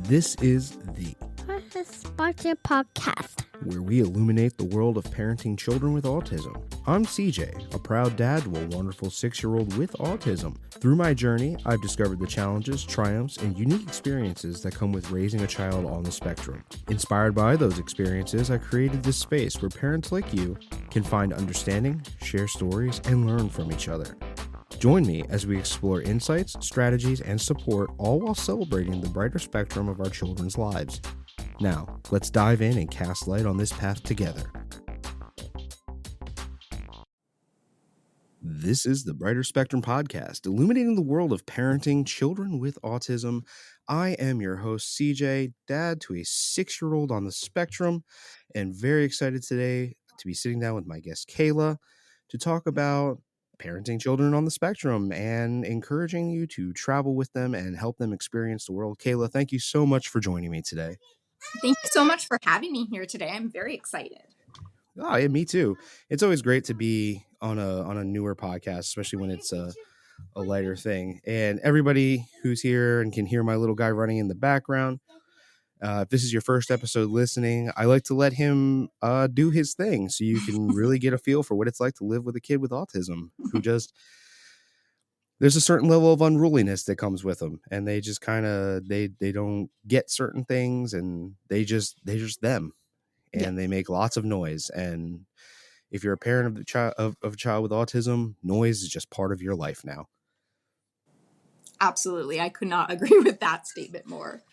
This is the Sponsor Podcast, where we illuminate the world of parenting children with autism. I'm CJ, a proud dad to a wonderful 6-year-old with autism. Through my journey, I've discovered the challenges, triumphs, and unique experiences that come with raising a child on the spectrum. Inspired by those experiences, I created this space where parents like you can find understanding, share stories, and learn from each other. Join me as we explore insights, strategies, and support, all while celebrating the brighter spectrum of our children's lives. Now, let's dive in and cast light on this path together. This is the Brighter Spectrum Podcast, illuminating the world of parenting children with autism. I am your host, CJ, dad to a 6-year-old on the spectrum, and very excited today to be sitting down with my guest, Kayla, to talk about parenting children on the spectrum and encouraging you to travel with them and help them experience the world. Kayla, thank you so much for joining me today. Thank you so much for having me here today. I'm very excited. Oh, yeah, me too. It's always great to be on a newer podcast, especially when it's a lighter thing. And everybody who's here and can hear my little guy running in the background, if this is your first episode listening, I like to let him do his thing so you can really get a feel for what it's like to live with a kid with autism who just, there's a certain level of unruliness that comes with them, and they just kind of, they don't get certain things, and they're just them, and they make lots of noise. And if you're a parent of a child with autism, noise is just part of your life now. Absolutely. I could not agree with that statement more.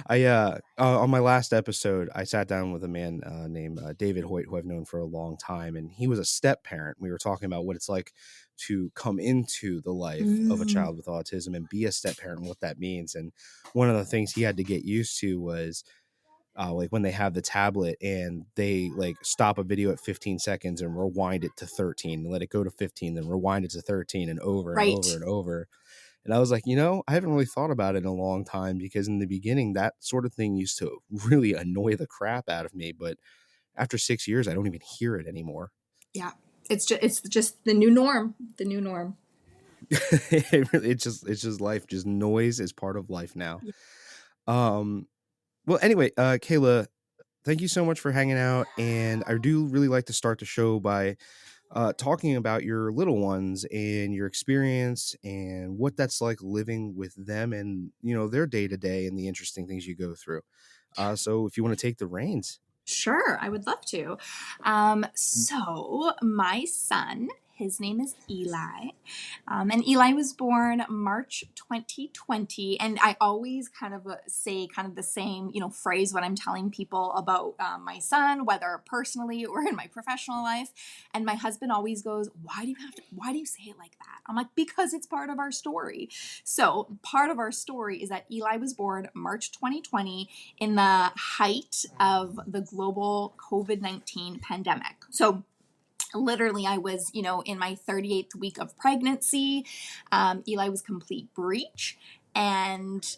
On my last episode, I sat down with a man named David Hoyt, who I've known for a long time, and he was a step parent. We were talking about what it's like to come into the life of a child with autism and be a step parent and what that means. And one of the things he had to get used to was like when they have the tablet and they like stop a video at 15 seconds and rewind it to 13 and let it go to 15, then rewind it to 13 and over and over and over. And I was like, I haven't really thought about it in a long time, because in the beginning, that sort of thing used to really annoy the crap out of me. But after 6 years, I don't even hear it anymore. Yeah, it's just the new norm. The new norm. It's just life. Just noise is part of life now. Well, anyway, Kayla, thank you so much for hanging out. And I do really like to start the show by talking about your little ones and your experience and what that's like living with them and, their day to day and the interesting things you go through. So if you want to take the reins. Sure, I would love to. So my son, his name is Eli, and Eli was born March 2020. And I always kind of say kind of the same, phrase when I'm telling people about my son, whether personally or in my professional life. And my husband always goes, why do you say it like that? I'm like, because it's part of our story. So part of our story is that Eli was born March 2020 in the height of the global COVID-19 pandemic. So literally, I was, in my 38th week of pregnancy. Eli was complete breech. And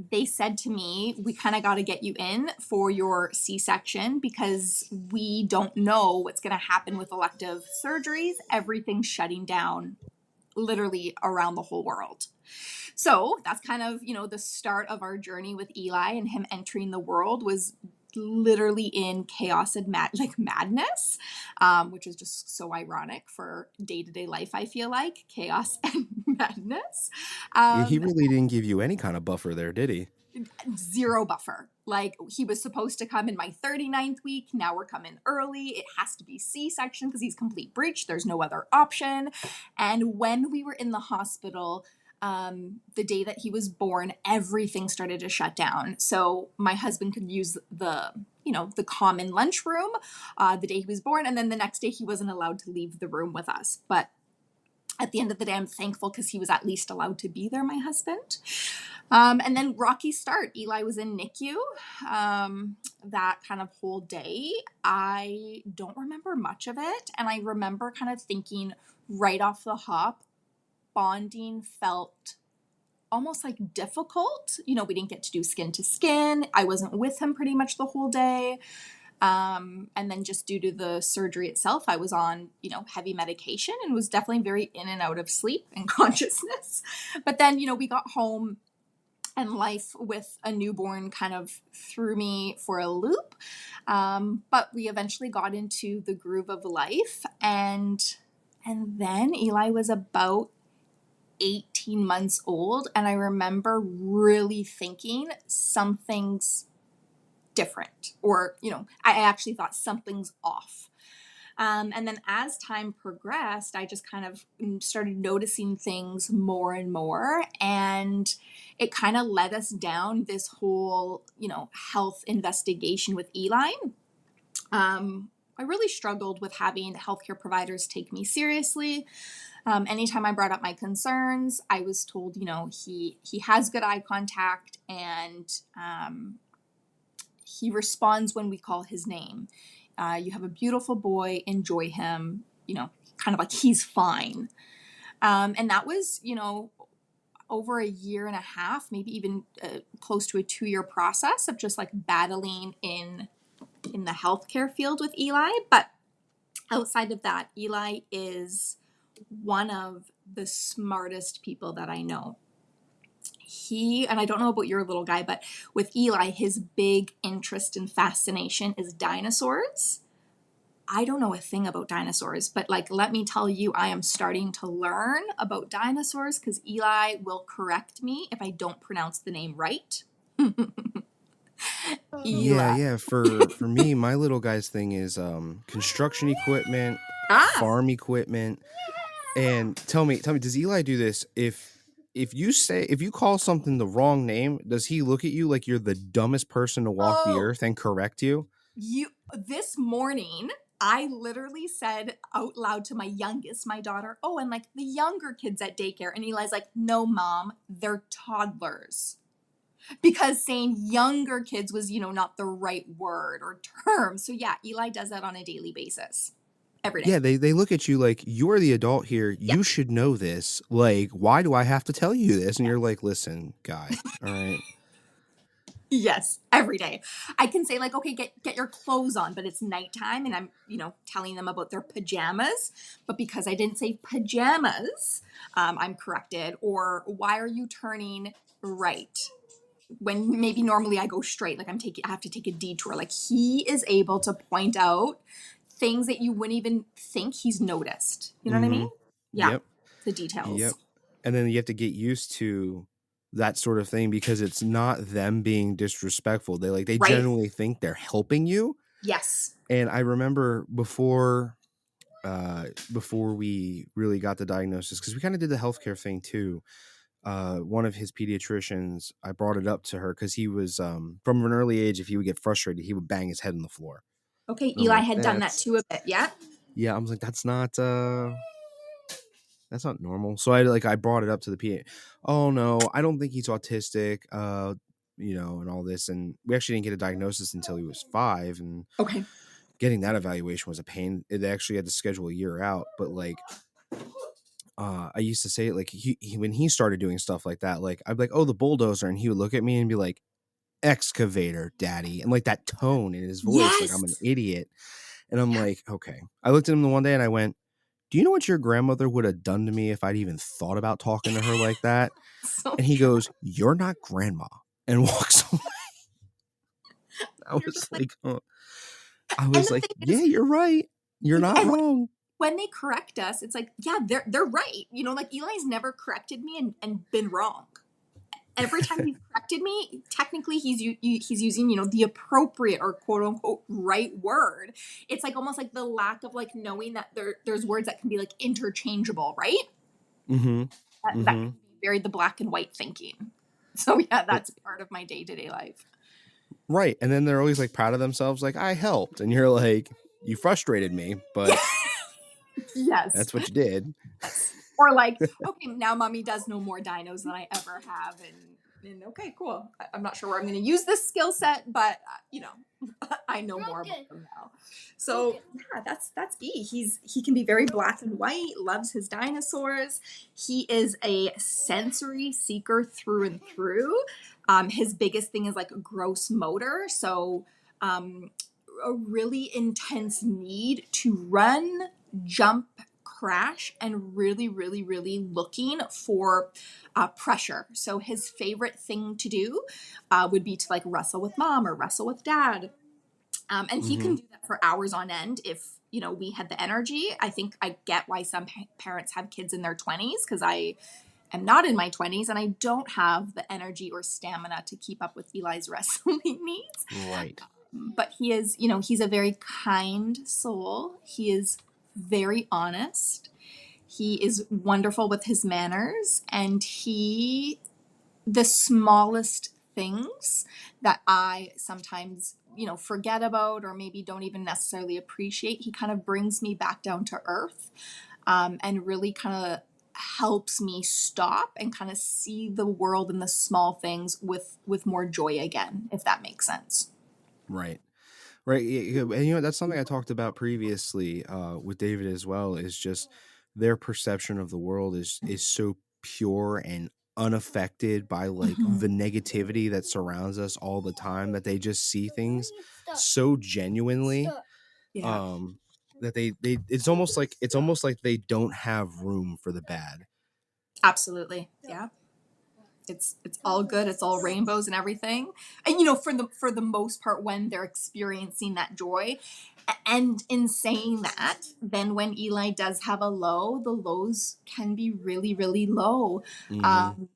they said to me, we kind of got to get you in for your C-section because we don't know what's going to happen with elective surgeries. Everything's shutting down literally around the whole world. So that's kind of, the start of our journey with Eli, and him entering the world was literally in chaos and madness, which is just so ironic for day-to-day life. I feel like chaos and madness. He really didn't give you any kind of buffer there, did he? Zero buffer. Like, he was supposed to come in my 39th week. Now we're coming early. It has to be C-section because he's complete breech. There's no other option. And when we were in the hospital, the day that he was born, everything started to shut down. So my husband could use the common lunchroom the day he was born. And then the next day he wasn't allowed to leave the room with us. But at the end of the day, I'm thankful because he was at least allowed to be there, my husband. And then rocky start. Eli was in NICU that kind of whole day. I don't remember much of it. And I remember kind of thinking right off the hop, bonding felt almost like difficult. We didn't get to do skin to skin. I wasn't with him pretty much the whole day. And then just due to the surgery itself, I was on, heavy medication and was definitely very in and out of sleep and consciousness. But then, we got home and life with a newborn kind of threw me for a loop. But we eventually got into the groove of life, and then Eli was about 18 months old, and I remember really thinking something's different, or I actually thought something's off. And then as time progressed, I just kind of started noticing things more and more. And it kind of led us down this whole, health investigation with Eli. I really struggled with having healthcare providers take me seriously. Anytime I brought up my concerns, I was told, he has good eye contact, and he responds when we call his name. You have a beautiful boy, enjoy him, kind of like he's fine. And that was, over a year and a half, maybe even close to a 2-year process of just like battling in the healthcare field with Eli. But outside of that, Eli is one of the smartest people that I know. And I don't know about your little guy, but with Eli, his big interest and fascination is dinosaurs. I don't know a thing about dinosaurs, but like, let me tell you, I am starting to learn about dinosaurs because Eli will correct me if I don't pronounce the name right. Yeah, Eli. yeah. For me, my little guy's thing is construction equipment, Ah, farm equipment. And tell me, does Eli do this if you call something the wrong name, does he look at you like you're the dumbest person to walk the oh, earth and correct you? this morning, I literally said out loud to my youngest, my daughter, oh, and like the younger kids at daycare. And Eli's like, no, mom, they're toddlers. Because saying younger kids was, not the right word or term. So yeah, Eli does that on a daily basis. Every day. Yeah, they look at you like you're the adult here. Yeah. You should know this. Like, why do I have to tell you this? And you're like, listen, guy. All right. Yes, every day. I can say like, okay, get your clothes on, but it's nighttime and I'm, telling them about their pajamas. But because I didn't say pajamas, I'm corrected. Or why are you turning right? When maybe normally I go straight, like I have to take a detour. Like he is able to point out things that you wouldn't even think he's noticed. You know what I Mm-hmm. mean? Yeah, Yep. the details. Yep. And then you have to get used to that sort of thing because it's not them being disrespectful. They Right? genuinely think they're helping you. Yes. And I remember before we really got the diagnosis, because we kind of did the healthcare thing too. One of his pediatricians, I brought it up to her because he was from an early age, if he would get frustrated, he would bang his head on the floor. Okay, And I'm Eli like, had done that too a bit. Yeah. yeah, I was like, that's not normal. So I brought it up to the PA. Oh no, I don't think he's autistic. And all this, and we actually didn't get a diagnosis until he was 5, and Okay. getting that evaluation was a pain. They actually had to schedule a year out, but like I used to say it like he when he started doing stuff like that, like I'd be like, oh, the bulldozer, and he would look at me and be like, excavator, daddy, and like that tone in his voice, like I'm an Yes. idiot. And I'm Yeah. like, okay. I looked at him the one day and I went, do you know what your grandmother would have done to me if I'd even thought about talking to her like that? So And he true. goes, you're not grandma, and walks away. I You're was just like, like, I and was the like, thing yeah, is, you're right. You're not and wrong. when they correct us, it's like, yeah, they're right. Like Eli's never corrected me and been wrong. Every time he's corrected me, technically he's using the appropriate or quote unquote right word. It's like almost like the lack of like knowing that there's words that can be like interchangeable, right? Mm-hmm. That Mm-hmm. can be very the black and white thinking. So yeah, It, that's part of my day-to-day life. right. And then they're always like proud of themselves, like, I helped. And you're like, you frustrated me, but Yes. that's what you did. Yes. Or like, okay, now mommy does know more dinos than I ever have, and okay, cool. I'm not sure where I'm going to use this skill set, but I know more about them now. So yeah, that's E. He can be very black and white. Loves his dinosaurs. He is a sensory seeker through and through. His biggest thing is like gross motor. So a really intense need to run, jump, crash and really, really, really looking for pressure. So his favorite thing to do would be to like wrestle with mom or wrestle with dad. And he Mm-hmm. can do that for hours on end if, we had the energy. I think I get why some parents have kids in their 20s, because I am not in my 20s and I don't have the energy or stamina to keep up with Eli's wrestling needs. Right. But he is, he's a very kind soul. He is very honest. He is wonderful with his manners, and the smallest things that I sometimes, forget about or maybe don't even necessarily appreciate, he kind of brings me back down to earth, and really kind of helps me stop and kind of see the world and the small things with more joy again, if that makes sense. Right. Right. Yeah, yeah, and that's something I talked about previously with David as well, is just their perception of the world is so pure and unaffected by like Mhm. the negativity that surrounds us all the time, that they just see things so genuinely, Yeah, um that they it's almost like they don't have room for the bad. absolutely. Yeah. It's all good, it's all rainbows and everything, and for the most part, when they're experiencing that joy. And in saying that, then when Eli does have a low, the lows can be really, really low. Hmm. um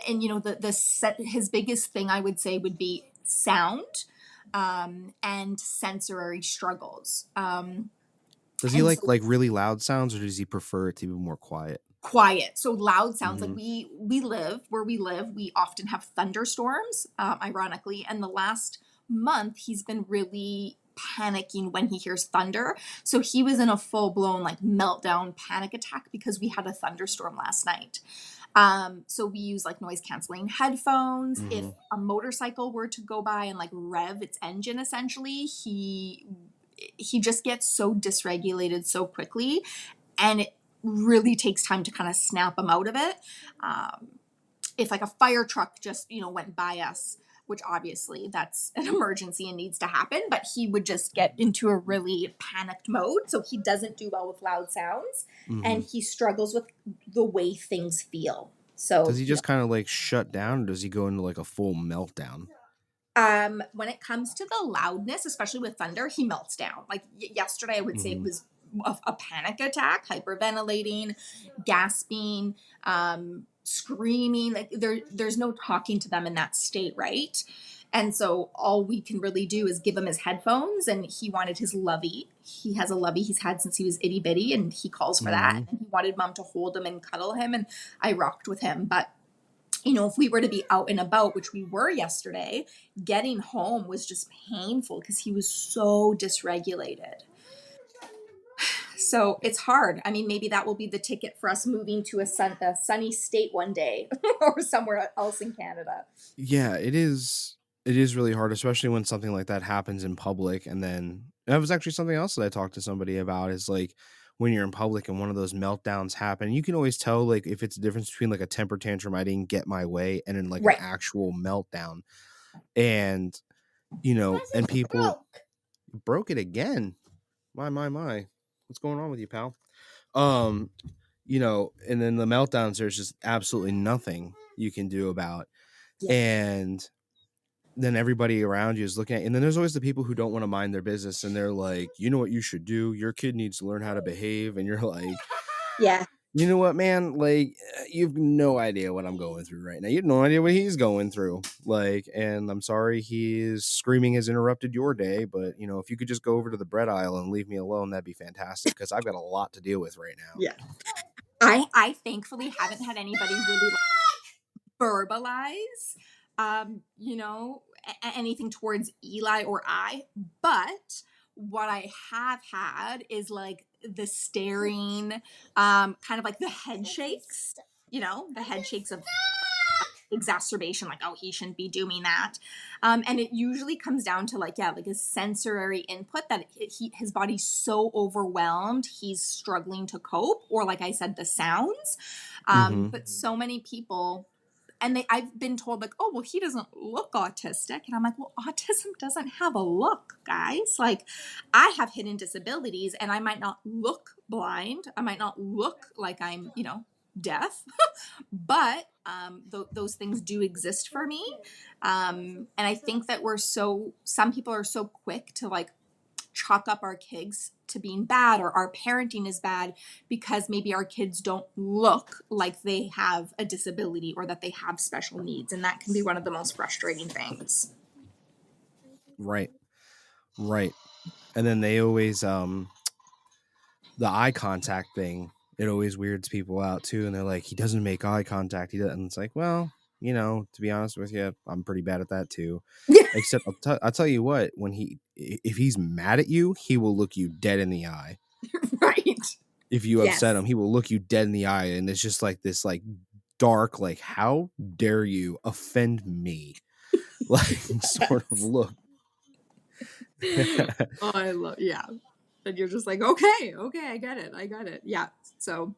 and the set his biggest thing, I would say, would be sound, and sensory struggles. Does he And like so like really loud sounds, or does he prefer it to be more quiet? quiet, so loud sounds, like Hmm. we live where we live, we often have thunderstorms, ironically, and the last month he's been really panicking when he hears thunder. So he was in a full-blown like meltdown panic attack because we had a thunderstorm last night. So we use like noise canceling headphones. If Hmm. a motorcycle were to go by and like rev its engine, essentially, he just gets so dysregulated so quickly, and it really takes time to kind of snap him out of it. Um, if like a fire truck just went by us, which obviously that's an emergency and needs to happen, but he would just get into a really panicked mode. So he doesn't do well with loud sounds, Hmm. and he struggles with the way things feel. Does So he just kind of like shut down, or does he go into like a full meltdown? when it comes to the loudness, especially with thunder, he melts down. Like yesterday, I would say it Hmm. was a panic attack, hyperventilating, gasping, screaming. Like there's no talking to them in that state, right? And so all we can really do is give him his headphones, and he wanted his lovey. He has a lovey he's had since he was itty bitty, and he calls for that. Hmm. And he wanted mom to hold him and cuddle him, and I rocked with him. But if we were to be out and about, which we were yesterday, getting home was just painful because he was so dysregulated. So it's hard. I mean, maybe that will be the ticket for us moving to a sunny state one day or somewhere else in Canada. Yeah, it is. It is really hard, especially when something like that happens in public. And then that was actually something else that I talked to somebody about, is like when you're in public and one of those meltdowns happen, you can always tell like if it's a difference between like a temper tantrum, I didn't get my way, and then like an Right. actual meltdown. And and people broke it again. My. What's going on with you, pal? Um, and then the meltdowns, there's just absolutely nothing you can do about. Yeah. And then everybody around you is looking at, and then there's always the people who don't want to mind their business, and they're like, you know what you should do? Your kid needs to learn how to behave. And you're like, Yeah. you know what, man? Like, you've no idea what I'm going through right now. You have no idea what he's going through. Like, and I'm sorry his screaming has interrupted your day, but if you could just go over to the bread aisle and leave me alone, that'd be fantastic, because I've got a lot to deal with right now. Yeah. I thankfully haven't had anybody really verbalize, anything towards Eli or I. But what I have had is like the staring, kind of like the head shakes, the head shakes of exacerbation, like, oh, he shouldn't be doing that. And it usually comes down to like, yeah, like a sensory input that his body's so overwhelmed, he's struggling to cope, or like I said, the sounds. Mm-hmm. But so many people I've been told like, oh, well, he doesn't look autistic. And I'm like, well, autism doesn't have a look, guys. Like, I have hidden disabilities and I might not look blind. I might not look like I'm, deaf, but those things do exist for me. And I think that some people are so quick to like chalk up our kids to being bad, or our parenting is bad because maybe our kids don't look like they have a disability or that they have special needs. And that can be one of the most frustrating things. Right. Right. And then they always the eye contact thing, it always weirds people out too, and they're like, he doesn't make eye contact, he doesn't. And it's like, well, to be honest with you, I'm pretty bad at that too. Except I'll tell you what, if he's mad at you, he will look you dead in the eye. Right. If you upset Yes. him, he will look you dead in the eye, and it's just like this like dark, like, how dare you offend me, like sort of look. Oh, yeah. And you're just like, okay, I get it. Yeah. So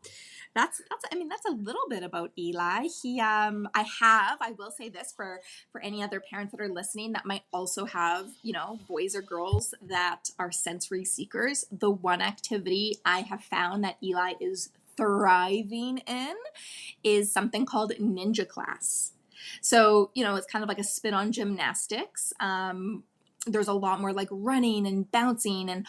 that's a little bit about Eli. I will say this for any other parents that are listening that might also have, boys or girls that are sensory seekers. The one activity I have found that Eli is thriving in is something called ninja class. So, it's kind of like a spin on gymnastics. There's a lot more like running and bouncing and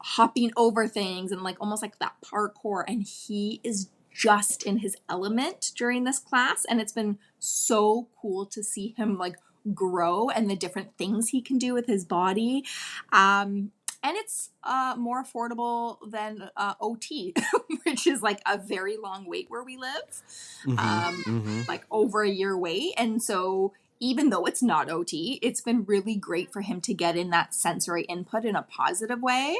hopping over things and like almost like that parkour. And he is just in his element during this class. And it's been so cool to see him like grow and the different things he can do with his body. And it's more affordable than OT, which is like a very long wait where we live, like over a year wait. And so even though it's not OT, it's been really great for him to get in that sensory input in a positive way.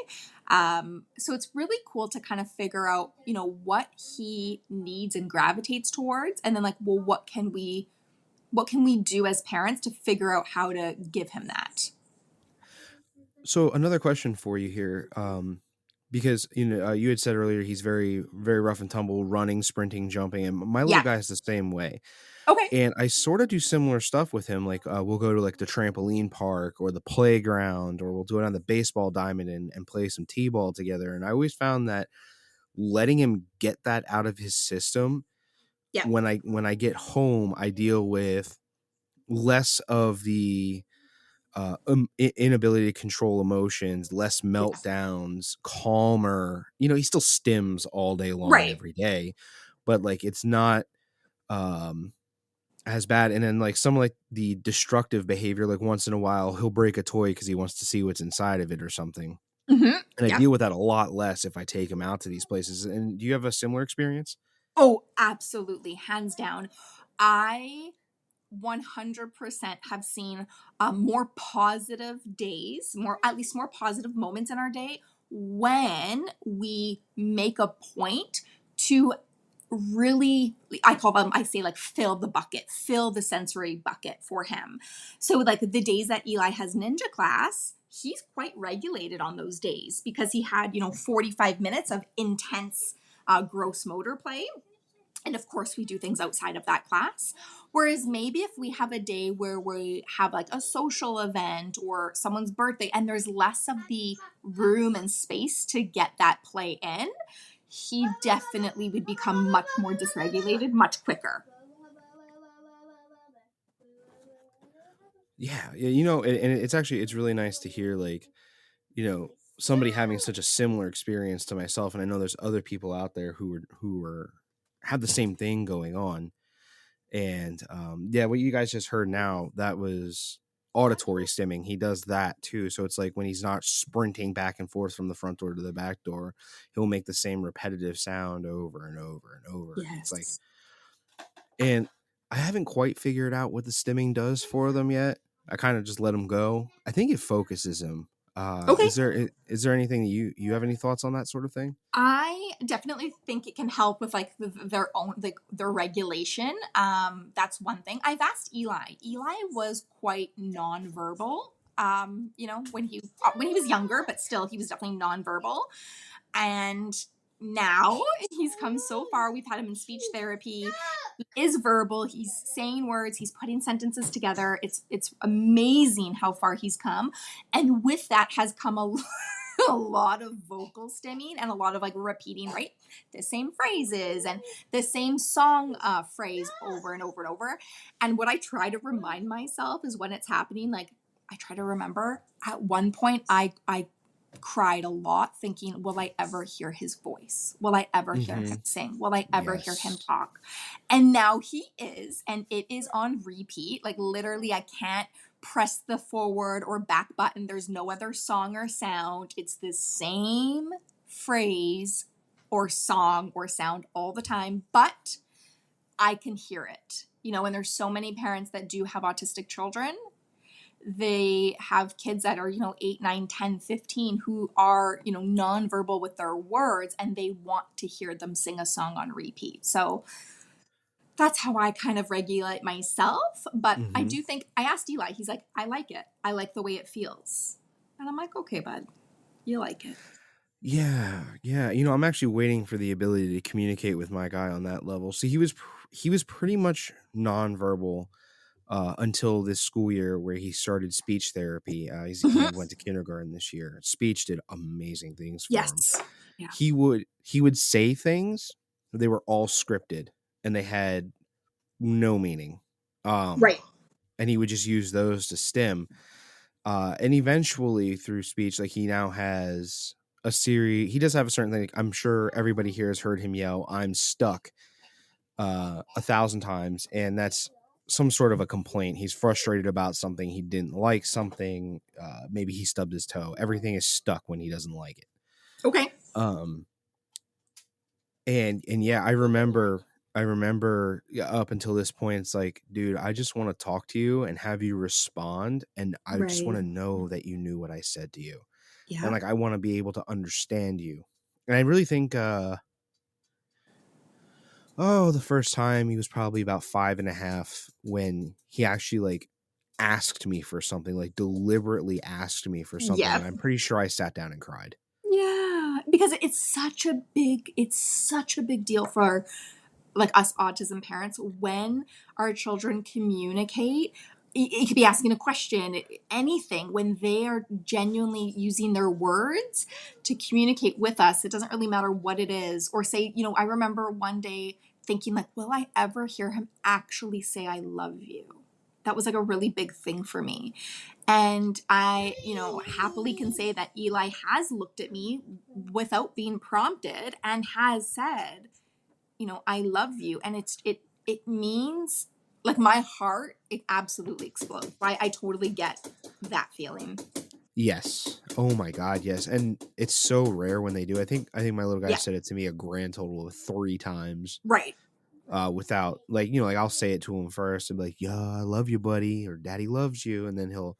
So it's really cool to kind of figure out, what he needs and gravitates towards. And then like, well, what can we do as parents to figure out how to give him that? So another question for you here, because you had said earlier he's very very rough and tumble, running, sprinting, jumping, and my little Yeah. guy is the same way. Okay. And I sort of do similar stuff with him. Like we'll go to like the trampoline park or the playground, or we'll do it on the baseball diamond and play some t-ball together. And I always found that letting him get that out of his system, Yeah. when I get home, I deal with less of the inability to control emotions, less Yeah. meltdowns, calmer. He still stims all day long Right. every day, but like it's not as bad. And then like some like the destructive behavior, like once in a while he'll break a toy because he wants to see what's inside of it or something. Mm-hmm. And I Yeah. deal with that a lot less if I take him out to these places. And do you have a similar experience? Oh, absolutely. Hands down. I 100% have seen more positive days, at least more positive moments in our day when we make a point to really, I say like fill the sensory bucket for him. So like the days that Eli has ninja class, he's quite regulated on those days because he had, 45 minutes of intense gross motor play. And of course, we do things outside of that class. Whereas maybe if we have a day where we have like a social event or someone's birthday and there's less of the room and space to get that play in, he definitely would become much more dysregulated much quicker. Yeah, and it's really nice to hear like, somebody having such a similar experience to myself. And I know there's other people out there who are have the same thing going on. And yeah, what you guys just heard now, that was auditory stimming. He does that too. So it's like when he's not sprinting back and forth from the front door to the back door, he'll make the same repetitive sound over and over and over. And it's like, Yes. and I haven't quite figured out what the stimming does for them yet. I kind of just let him go. I think it focuses him. Okay. Is there anything that you have any thoughts on that sort of thing? I definitely think it can help with like their own like their regulation. That's one thing. I've asked Eli. Eli was quite nonverbal. When he was younger, but still he was definitely nonverbal. And now he's come so far. We've had him in speech therapy, is verbal. He's saying words. He's putting sentences together. It's amazing how far he's come, and with that has come a a lot of vocal stimming and a lot of like repeating right the same phrases and the same song phrase over and over and over. And what I try to remind myself is when it's happening, like I try to remember at one point I cried a lot thinking, will I ever hear his voice? Will I ever hear him sing? Will I ever hear him Yes. talk? And now he is, and it is on repeat. Like literally, I can't press the forward or back button. There's no other song or sound. It's the same phrase or song or sound all the time, but I can hear it. You know, and there's so many parents that do have autistic children, they have kids that are 8, 9, 10, 15 who are nonverbal with their words, and they want to hear them sing a song on repeat. So that's how I kind of regulate myself. But I Mm-hmm. do think, I asked Eli, he's like, I like it, I like the way it feels. And I'm like, okay bud, you like it. Yeah. I'm actually waiting for the ability to communicate with my guy on that level. So he was pretty much nonverbal until this school year where he started speech therapy. He Mhm. went to kindergarten this year. Speech did amazing things for him. Yes. Yeah. He would say things, they were all scripted and they had no meaning. Right. And he would just use those to stem. And eventually through speech, like he now has a series. He does have a certain thing. I'm sure everybody here has heard him yell, "I'm stuck," 1,000 times, and that's some sort of a complaint. He's frustrated about something. He didn't like something. Maybe he stubbed his toe. Everything is stuck when he doesn't like it. Okay. Um, and yeah, I remember up until this point, it's like, dude, I just want to talk to you and have you respond, and I just want Right. to know that you knew what I said to you, and Yeah. like I want to be able to understand you. And I really think the first time he was probably about 5.5 when he actually like asked me for something, like deliberately asked me for something, Yeah. and I'm pretty sure I sat down and cried. Yeah, because it's such a big deal for like us autism parents when our children communicate. It could be asking a question, anything, when they are genuinely using their words to communicate with us. It doesn't really matter what it is. Or say, I remember one day thinking, like, will I ever hear him actually say, I love you? That was like a really big thing for me. And I, happily can say that Eli has looked at me without being prompted and has said, I love you. And it means, like, my heart, it absolutely explodes. I totally get that feeling. Yes. Oh my god, yes. And it's so rare when they do. I think my little guy Yeah. said it to me a grand total of 3 times. Right. Without like, like I'll say it to him first and be like, "Yeah, I love you, buddy," or "Daddy loves you," and then he'll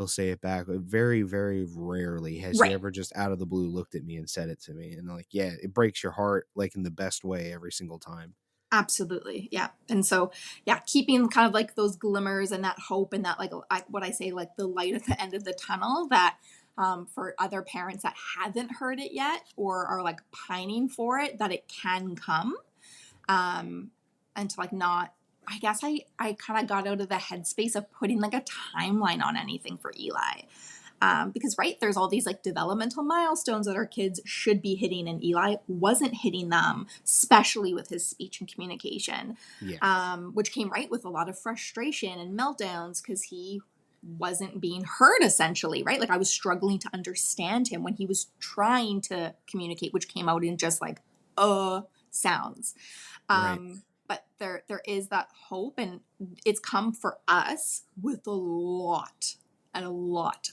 say it back. But very, very rarely has he Right. ever just out of the blue looked at me and said it to me. And like, yeah, it breaks your heart like in the best way every single time. Absolutely. Yeah. And so, yeah, keeping kind of like those glimmers and that hope and that, like, what I say, like the light at the end of the tunnel, that for other parents that haven't heard it yet or are like pining for it, that it can come. um and to like not, I guess I kind of got out of the headspace of putting like a timeline on anything for Eli. Because right, there's all these like developmental milestones that our kids should be hitting, and Eli wasn't hitting them, especially with his speech and communication. Yeah. Which came right with a lot of frustration and meltdowns because he wasn't being heard, essentially, right? Like I was struggling to understand him when he was trying to communicate, which came out in just like sounds. Right. But there is that hope, and it's come for us with a lot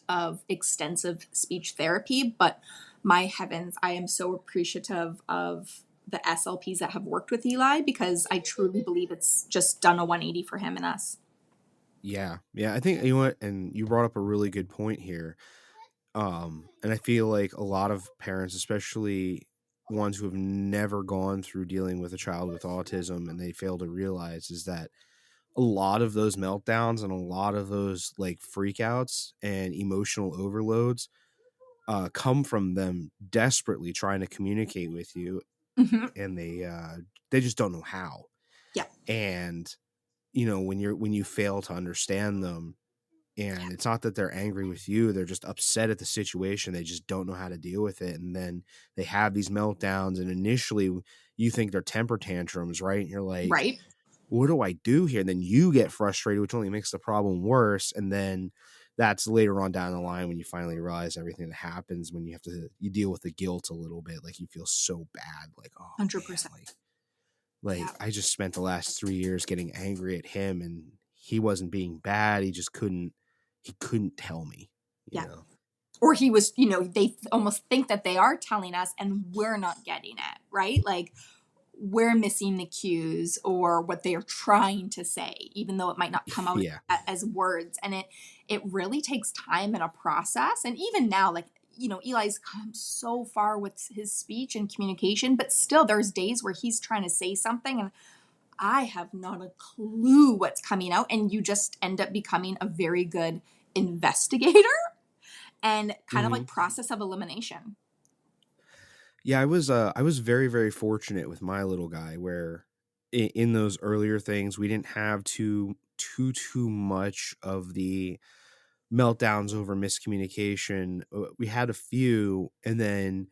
of extensive speech therapy. But my heavens, I am so appreciative of the SLPs that have worked with Eli, because I truly believe it's just done a 180 for him and us. Yeah. Yeah. I think you know what, and you brought up a really good point here. And I feel like a lot of parents, especially ones who have never gone through dealing with a child with autism, and they fail to realize is that a lot of those meltdowns and a lot of those like freakouts and emotional overloads come from them desperately trying to communicate with you, Hmm. and they just don't know how. Yeah. And when you fail to understand them, and it's not that they're angry with you, they're just upset at the situation, they just don't know how to deal with it, and then they have these meltdowns, and initially you think they're temper tantrums, right? And you're like, Right. what do I do here? And then you get frustrated, which only makes the problem worse. And then that's later on down the line when you finally realize everything that happens, when you deal with the guilt a little bit, like you feel so bad, like, oh man, 100%. like Yeah. I just spent the last 3 years getting angry at him, and he wasn't being bad, he couldn't tell me, you Yeah. know. Or he was, they almost think that they are telling us and we're not getting it, right? Like we're missing the cues or what they are trying to say, even though it might not come out Yeah. as words. And it really takes time and a process. And even now, like, Eli's come so far with his speech and communication, but still there's days where he's trying to say something and I have not a clue what's coming out. And you just end up becoming a very good investigator and kind of Hmm. like process of elimination. Yeah, I was very, very fortunate with my little guy, where in those earlier things we didn't have too much of the meltdowns over miscommunication. We had a few, and then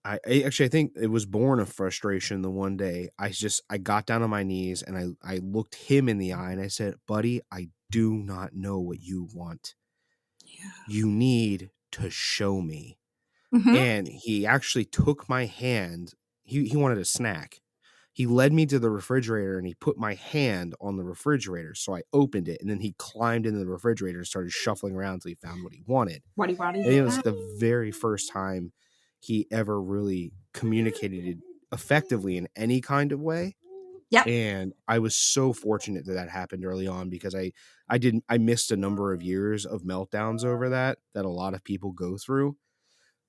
I think it was born of frustration. The one day I got down on my knees and I looked him in the eye and I said, "Buddy, I do not know what you want. Yeah. You need to show me." Hmm. And he actually took my hand. He wanted a snack. He led me to the refrigerator and he put my hand on the refrigerator. So I opened it, and then he climbed into the refrigerator and started shuffling around until he found what he wanted. Waddy waddy, And it was yeah. the very first time he ever really communicated effectively in any kind of way. Yep. And I was so fortunate that that happened early on, because I missed a number of years of meltdowns over that a lot of people go through,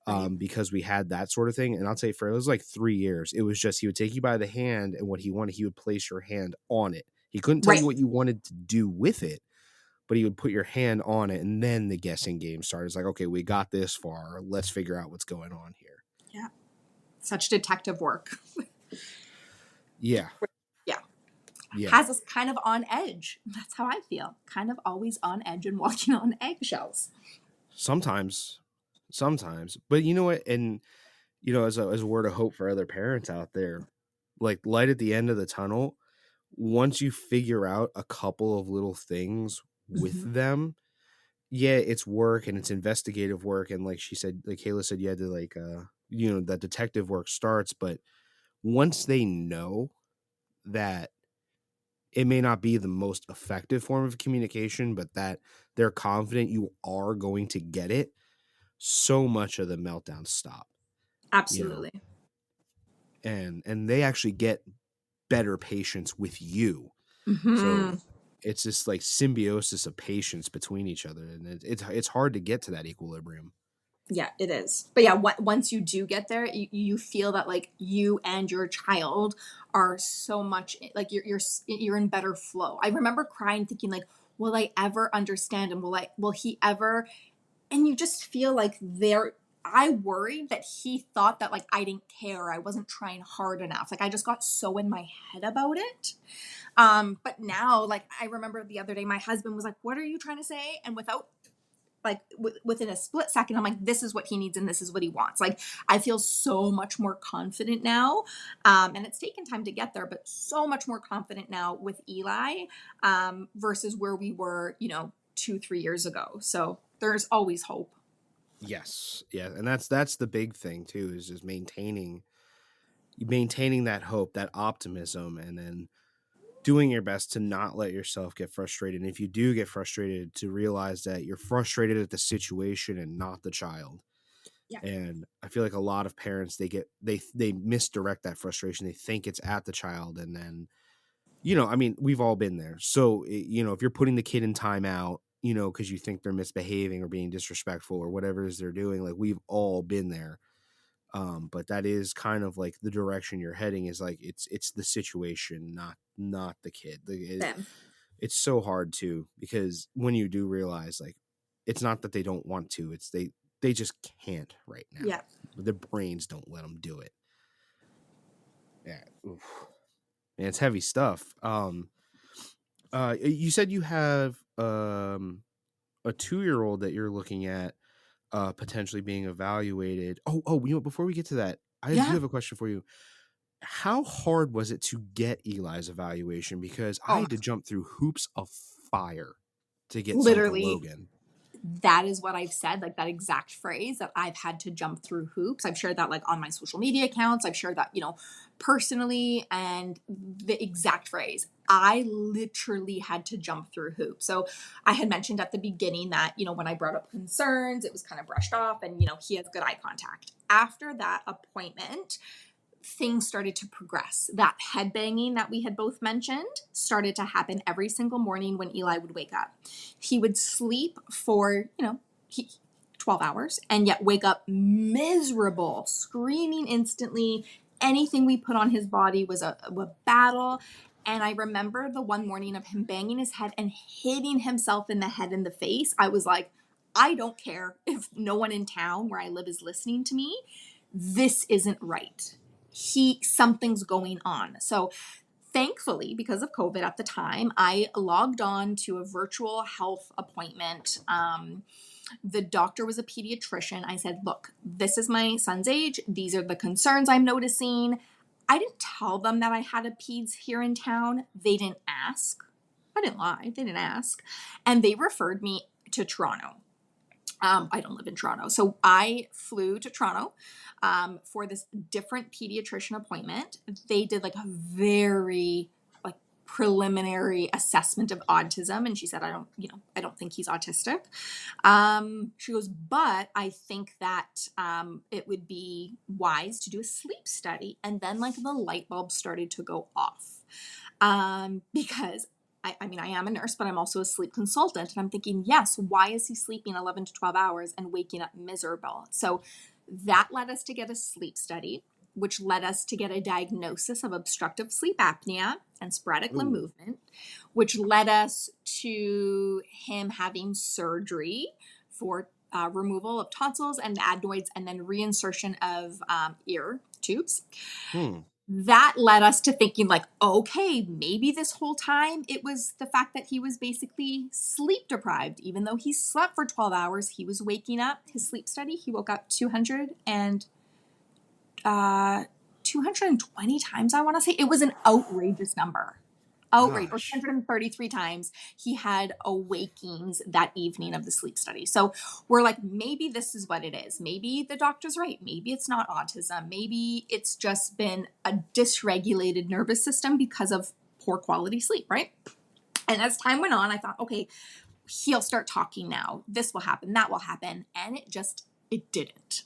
Right. because we had that sort of thing. And I'll say for it was like 3 years. It was just he would take you by the hand, and what he wanted, he would place your hand on it. He couldn't tell Right. you what you wanted to do with it, but he would put your hand on it, and then the guessing game started. It's like, okay, we got this far. Let's figure out what's going on here. Yeah. Such detective work. Yeah. Yeah. Yeah. Has us kind of on edge. That's how I feel. Kind of always on edge and walking on eggshells. Sometimes. Sometimes. But you know what? And as a word of hope for other parents out there, like light at the end of the tunnel, once you figure out a couple of little things with Hmm. them, yeah, it's work and it's investigative work. And like Kayla said, you had to that detective work starts. But once they know that it may not be the most effective form of communication, but that they're confident you are going to get it, so much of the meltdowns stop, you know, Absolutely. and they actually get better patience with you. So Hmm. it's this like symbiosis of patience between each other, and it's hard to get to that equilibrium. Yeah, it is. But yeah, once you do get there, you feel that like you and your child are so much like you're in better flow. I remember crying, thinking like, will I ever understand him? Will he ever? And you just feel like there. I worried that he thought that like I didn't care, I wasn't trying hard enough. Like I just got so in my head about it. But now, like I remember the other day, my husband was like, "What are you trying to say?" And without like within a split second, I'm like, this is what he needs and this is what he wants. Like I feel so much more confident now, and it's taken time to get there, but so much more confident now with Eli, versus where we were 2-3 years ago. So there's always hope. Yes, yeah, and that's the big thing too, is just maintaining that hope, that optimism, and then doing your best to not let yourself get frustrated. And if you do get frustrated, to realize that you're frustrated at the situation and not the child. Yeah. And I feel like a lot of parents, they misdirect that frustration. They think it's at the child, and then I mean, we've all been there. So if you're putting the kid in timeout, because you think they're misbehaving or being disrespectful or whatever it is they're doing, like we've all been there. But that is kind of like the direction you're heading, is like it's the situation, not the kid. Them. It's so hard too, because when you do realize, like, it's not that they don't want to, it's they just can't right now. Yeah. Their brains don't let them do it. Yeah. Oof. Man, it's heavy stuff. You said you have a 2-year-old that you're looking at potentially being evaluated. Before we get to that, I do Yeah. have a question for you. How hard was it to get Eli's evaluation? Because I Oh, had to jump through hoops of fire to get some for literally. Logan. That is what I've said, like that exact phrase, that I've had to jump through hoops. I've shared that like on my social media accounts. I've shared that, personally, and the exact phrase. I literally had to jump through hoops. So I had mentioned at the beginning that, when I brought up concerns, it was kind of brushed off and, he has good eye contact. After that appointment, things started to progress. That head banging that we had both mentioned started to happen every single morning when Eli would wake up. He would sleep for, 12 hours and yet wake up miserable, screaming instantly. Anything we put on his body was a battle. And I remember the one morning of him banging his head and hitting himself in the head and the face. I was like, I don't care if no one in town where I live is listening to me. This isn't right. Something's going on. So thankfully, because of COVID at the time, I logged on to a virtual health appointment. The doctor was a pediatrician. I said, look, this is my son's age. These are the concerns I'm noticing. I didn't tell them that I had a peds here in town. They didn't ask. I didn't lie. They didn't ask. And they referred me to Toronto. I don't live in Toronto. So I flew to Toronto for this different pediatrician appointment. They did like a very like preliminary assessment of autism. And she said, I don't think he's autistic. She goes, but I think that it would be wise to do a sleep study. And then like the light bulb started to go off because I am a nurse, but I'm also a sleep consultant. And I'm thinking, yes, why is he sleeping 11 to 12 hours and waking up miserable? So that led us to get a sleep study, which led us to get a diagnosis of obstructive sleep apnea and sporadic limb Ooh. movement, which led us to him having surgery for removal of tonsils and adenoids and then reinsertion of ear tubes. Hmm. That led us to thinking like, okay, maybe this whole time it was the fact that he was basically sleep deprived. Even though he slept for 12 hours, he was waking up. His sleep study, he woke up 220 times, I want to say. It was an outrageous number. Outrage, or Gosh. 233 times he had awakings that evening of the sleep study. So we're like, maybe this is what it is. Maybe the doctor's right. Maybe it's not autism. Maybe it's just been a dysregulated nervous system because of poor quality sleep, right? And as time went on, I thought, okay, he'll start talking now. This will happen, that will happen. And it didn't.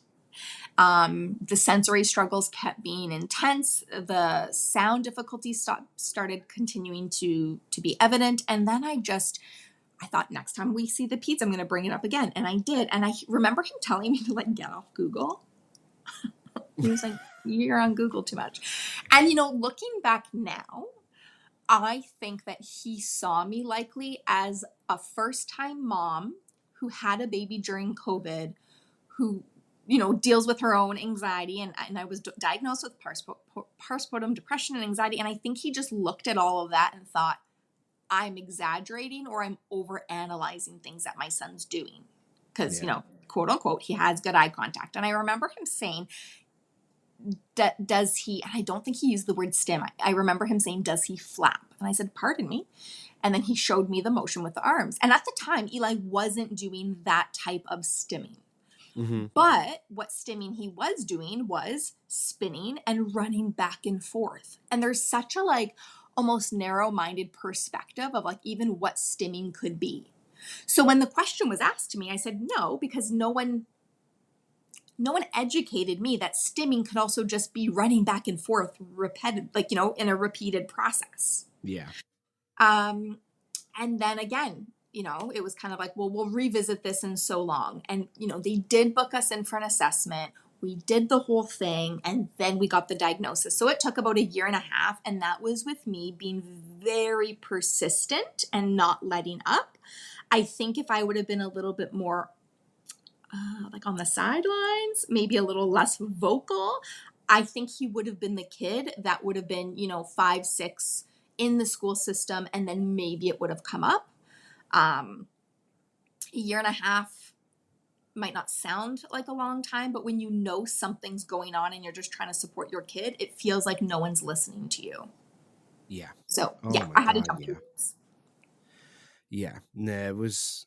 The sensory struggles kept being intense. The sound difficulties started continuing to be evident. And then I thought next time we see the peds, I'm going to bring it up again. And I did. And I remember him telling me to like get off Google. He was like, you're on Google too much. And, looking back now, I think that he saw me likely as a first-time mom who had a baby during COVID, who, deals with her own anxiety. And I was diagnosed with postpartum depression and anxiety. And I think he just looked at all of that and thought, I'm exaggerating or I'm overanalyzing things that my son's doing. Because, Yeah. quote unquote, he has good eye contact. And I remember him saying, does he, and I don't think he used the word stim. I remember him saying, does he flap? And I said, pardon me. And then he showed me the motion with the arms. And at the time, Eli wasn't doing that type of stimming. Mm-hmm. But what stimming he was doing was spinning and running back and forth. And there's such a like almost narrow-minded perspective of like even what stimming could be. So when the question was asked to me, I said no, because no one educated me that stimming could also just be running back and forth repeated, like, in a repeated process. Yeah. And then again, it was kind of like, well, we'll revisit this in so long. And, they did book us in for an assessment. We did the whole thing and then we got the diagnosis. So it took about a year and a half. And that was with me being very persistent and not letting up. I think if I would have been a little bit more like on the sidelines, maybe a little less vocal, I think he would have been the kid that would have been, 5, 6 in the school system, and then maybe it would have come up. A year and a half might not sound like a long time, but when you know something's going on and you're just trying to support your kid, it feels like no one's listening to you. Yeah. So Oh yeah, my I had to God. jump through Yeah. hoops. Yeah. Nah, it was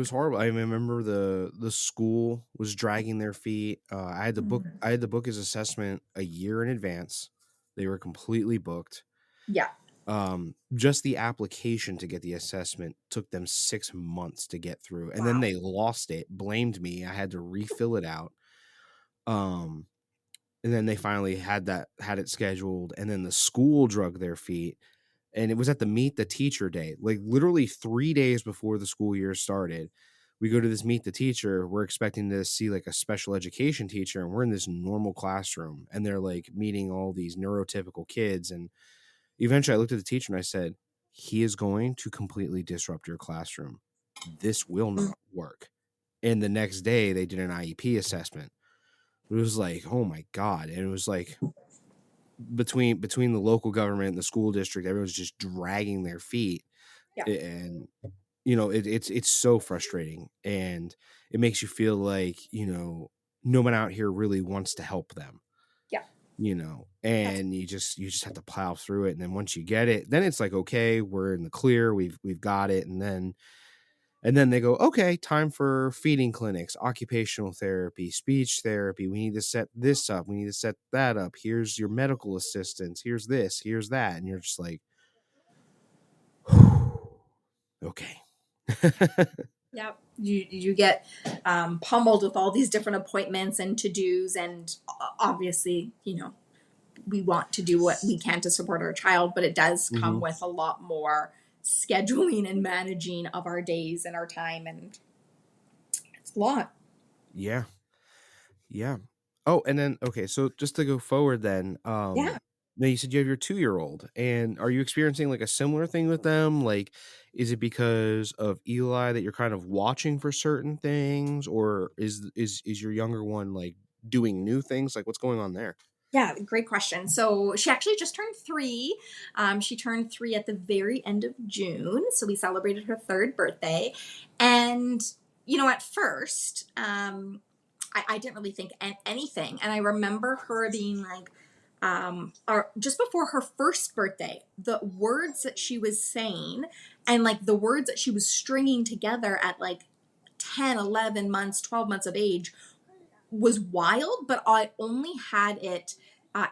horrible. I remember the school was dragging their feet. I had to book his assessment a year in advance. They were completely booked. Yeah. Just the application to get the assessment took them 6 months to get through, and then Wow. they lost it, blamed me. I had to refill it out. Um, and then they finally had it scheduled, and then the school drug their feet, and it was at the meet the teacher day, like literally 3 days before the school year started. We go to this meet the teacher. We're expecting to see like a special education teacher, and we're in this normal classroom, and they're like meeting all these neurotypical kids. And eventually I looked at the teacher and I said, he is going to completely disrupt your classroom. This will not work. And the next day they did an IEP assessment. It was like, oh my God. And it was like between the local government and the school district, everyone's just dragging their feet. Yeah. And it's so frustrating, and it makes you feel like, no one out here really wants to help them. Yeah. That's And you just have to plow through it. And then once you get it, then it's like, okay, we're in the clear, we've got it. And then they go, okay, time for feeding clinics, occupational therapy, speech therapy. We need to set this up, we need to set that up. Here's your medical assistance, here's this, here's that. And you're just like, okay. yeah. You get pummeled with all these different appointments and to-dos, and obviously, we want to do what we can to support our child, but it does come Hmm. with a lot more scheduling and managing of our days and our time, and it's a lot. Yeah. Yeah. Oh, and then okay, so just to go forward then, Yeah. now you said you have your 2-year-old, and are you experiencing like a similar thing with them? Like, is it because of Eli that you're kind of watching for certain things, or is your younger one like doing new things? Like, what's going on there? Yeah, great question. So she actually just turned 3. She turned 3 at the very end of June. So we celebrated her 3rd birthday. And, at first, I didn't really think anything. And I remember her being like, or just before her first birthday, the words that she was saying and like the words that she was stringing together at like 10, 11 months, 12 months of age was wild, but I only had it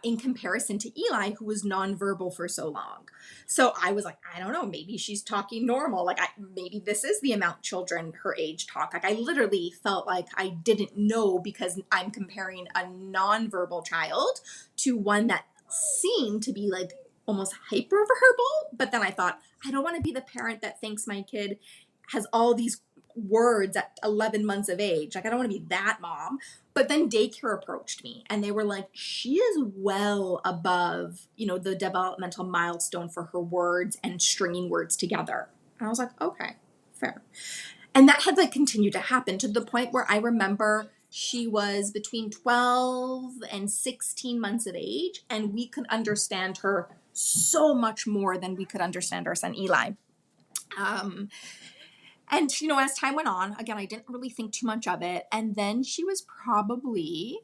in comparison to Eli, who was nonverbal for so long. So I was like, I don't know, maybe she's talking normal. Like, maybe this is the amount children her age talk. Like, I literally felt like I didn't know because I'm comparing a nonverbal child to one that seemed to be like almost hyperverbal. But then I thought, I don't want to be the parent that thinks my kid has all these words at 11 months of age. Like, I don't want to be that mom. But then daycare approached me and they were like, she is well above, the developmental milestone for her words and stringing words together. And I was like, okay, fair. And that had like continued to happen to the point where I remember she was between 12 and 16 months of age, and we could understand her so much more than we could understand our son Eli. And, as time went on, again, I didn't really think too much of it. And then she was it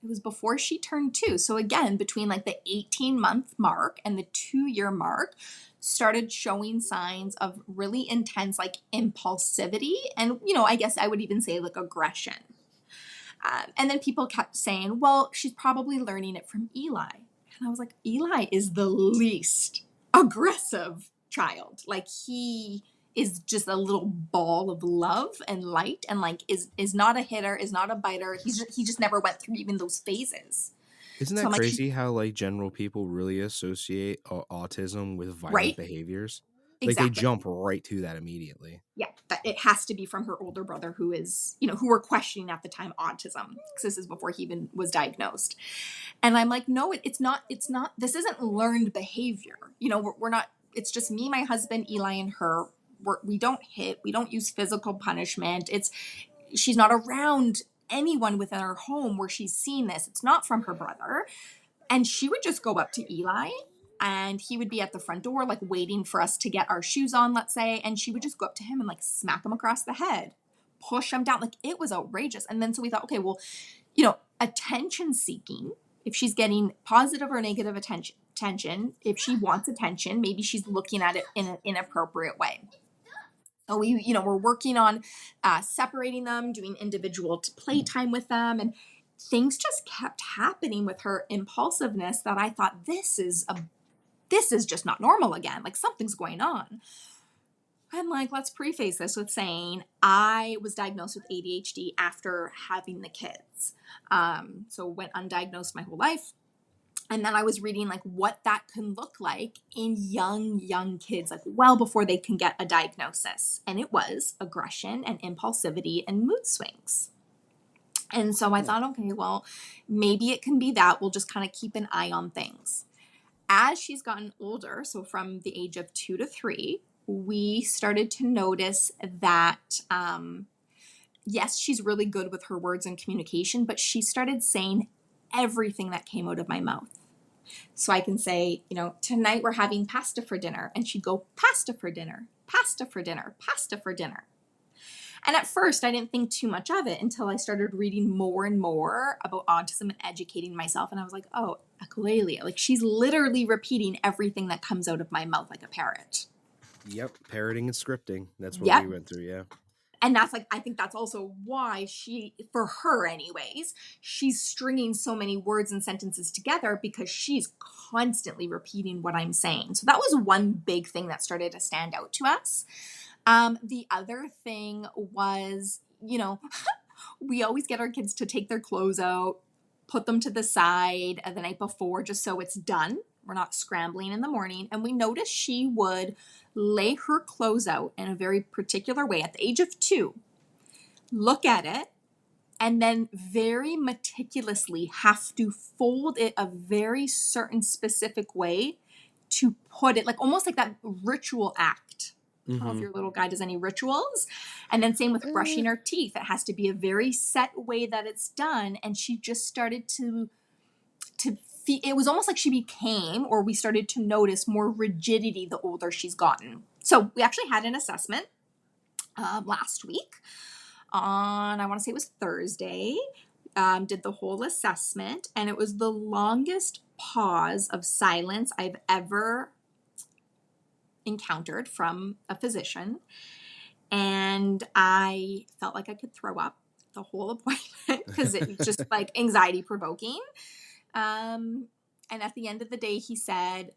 was before she turned 2. So again, between like the 18-month mark and the 2-year mark, started showing signs of really intense like impulsivity. And, I guess I would even say like aggression. And then people kept saying, well, she's probably learning it from Eli. And I was like, Eli is the least aggressive child. Like, he is just a little ball of love and light, and like is not a hitter, is not a biter. He just never went through even those phases. Isn't So that I'm like, crazy how like general people really associate autism with violent right? behaviors? Like they Exactly. jump right to that immediately. Yeah, that it has to be from her older brother, who is, who were questioning at the time autism, because this is before he even was diagnosed. And I'm like, no, it's not, this isn't learned behavior. We're not, it's just me, my husband, Eli, and her. We don't hit, we don't use physical punishment. She's not around anyone within her home where she's seen this. It's not from her brother. And she would just go up to Eli and he would be at the front door, like waiting for us to get our shoes on, let's say. And she would just go up to him and like smack him across the head, push him down. Like it was outrageous. And then so we thought, okay, well, attention seeking, if she's getting positive or negative attention, if she wants attention, maybe she's looking at it in an inappropriate way. So we're working on separating them, doing individual playtime with them, and things just kept happening with her impulsiveness that I thought this is just not normal again. Like something's going on. I'm like, let's preface this with saying I was diagnosed with ADHD after having the kids. So went undiagnosed my whole life. And then I was reading like what that can look like in young kids, like well before they can get a diagnosis. And it was aggression and impulsivity and mood swings. And so I thought, okay, well, maybe it can be that. We'll just kind of keep an eye on things. As she's gotten older, so from the age of 2 to 3, we started to notice that, yes, she's really good with her words and communication, but she started saying everything that came out of my mouth. So I can say, tonight we're having pasta for dinner. And she'd go, pasta for dinner, pasta for dinner, pasta for dinner. And at first, I didn't think too much of it until I started reading more and more about autism and educating myself. And I was like, oh, echolalia. Like she's literally repeating everything that comes out of my mouth like a parrot. Yep. Parroting and scripting. That's what we went through. Yeah. And that's I think that's also why for her anyways, she's stringing so many words and sentences together because she's constantly repeating what I'm saying. So that was one big thing that started to stand out to us. The other thing was, we always get our kids to take their clothes out, put them to the side the night before, just so it's done. We're not scrambling in the morning. And we noticed she would lay her clothes out in a very particular way at the age of 2, look at it, and then very meticulously have to fold it a very certain specific way to put it, like almost like that ritual act. I don't know if your little guy does any rituals. And then same with brushing her teeth. It has to be a very set way that it's done. And she just started to feel, it was almost like she became, or we started to notice more rigidity the older she's gotten. So we actually had an assessment last week on, I want to say it was Thursday. Did the whole assessment, and it was the longest pause of silence I've ever encountered from a physician, and I felt like I could throw up the whole appointment because it was just like anxiety provoking. And at the end of the day, he said,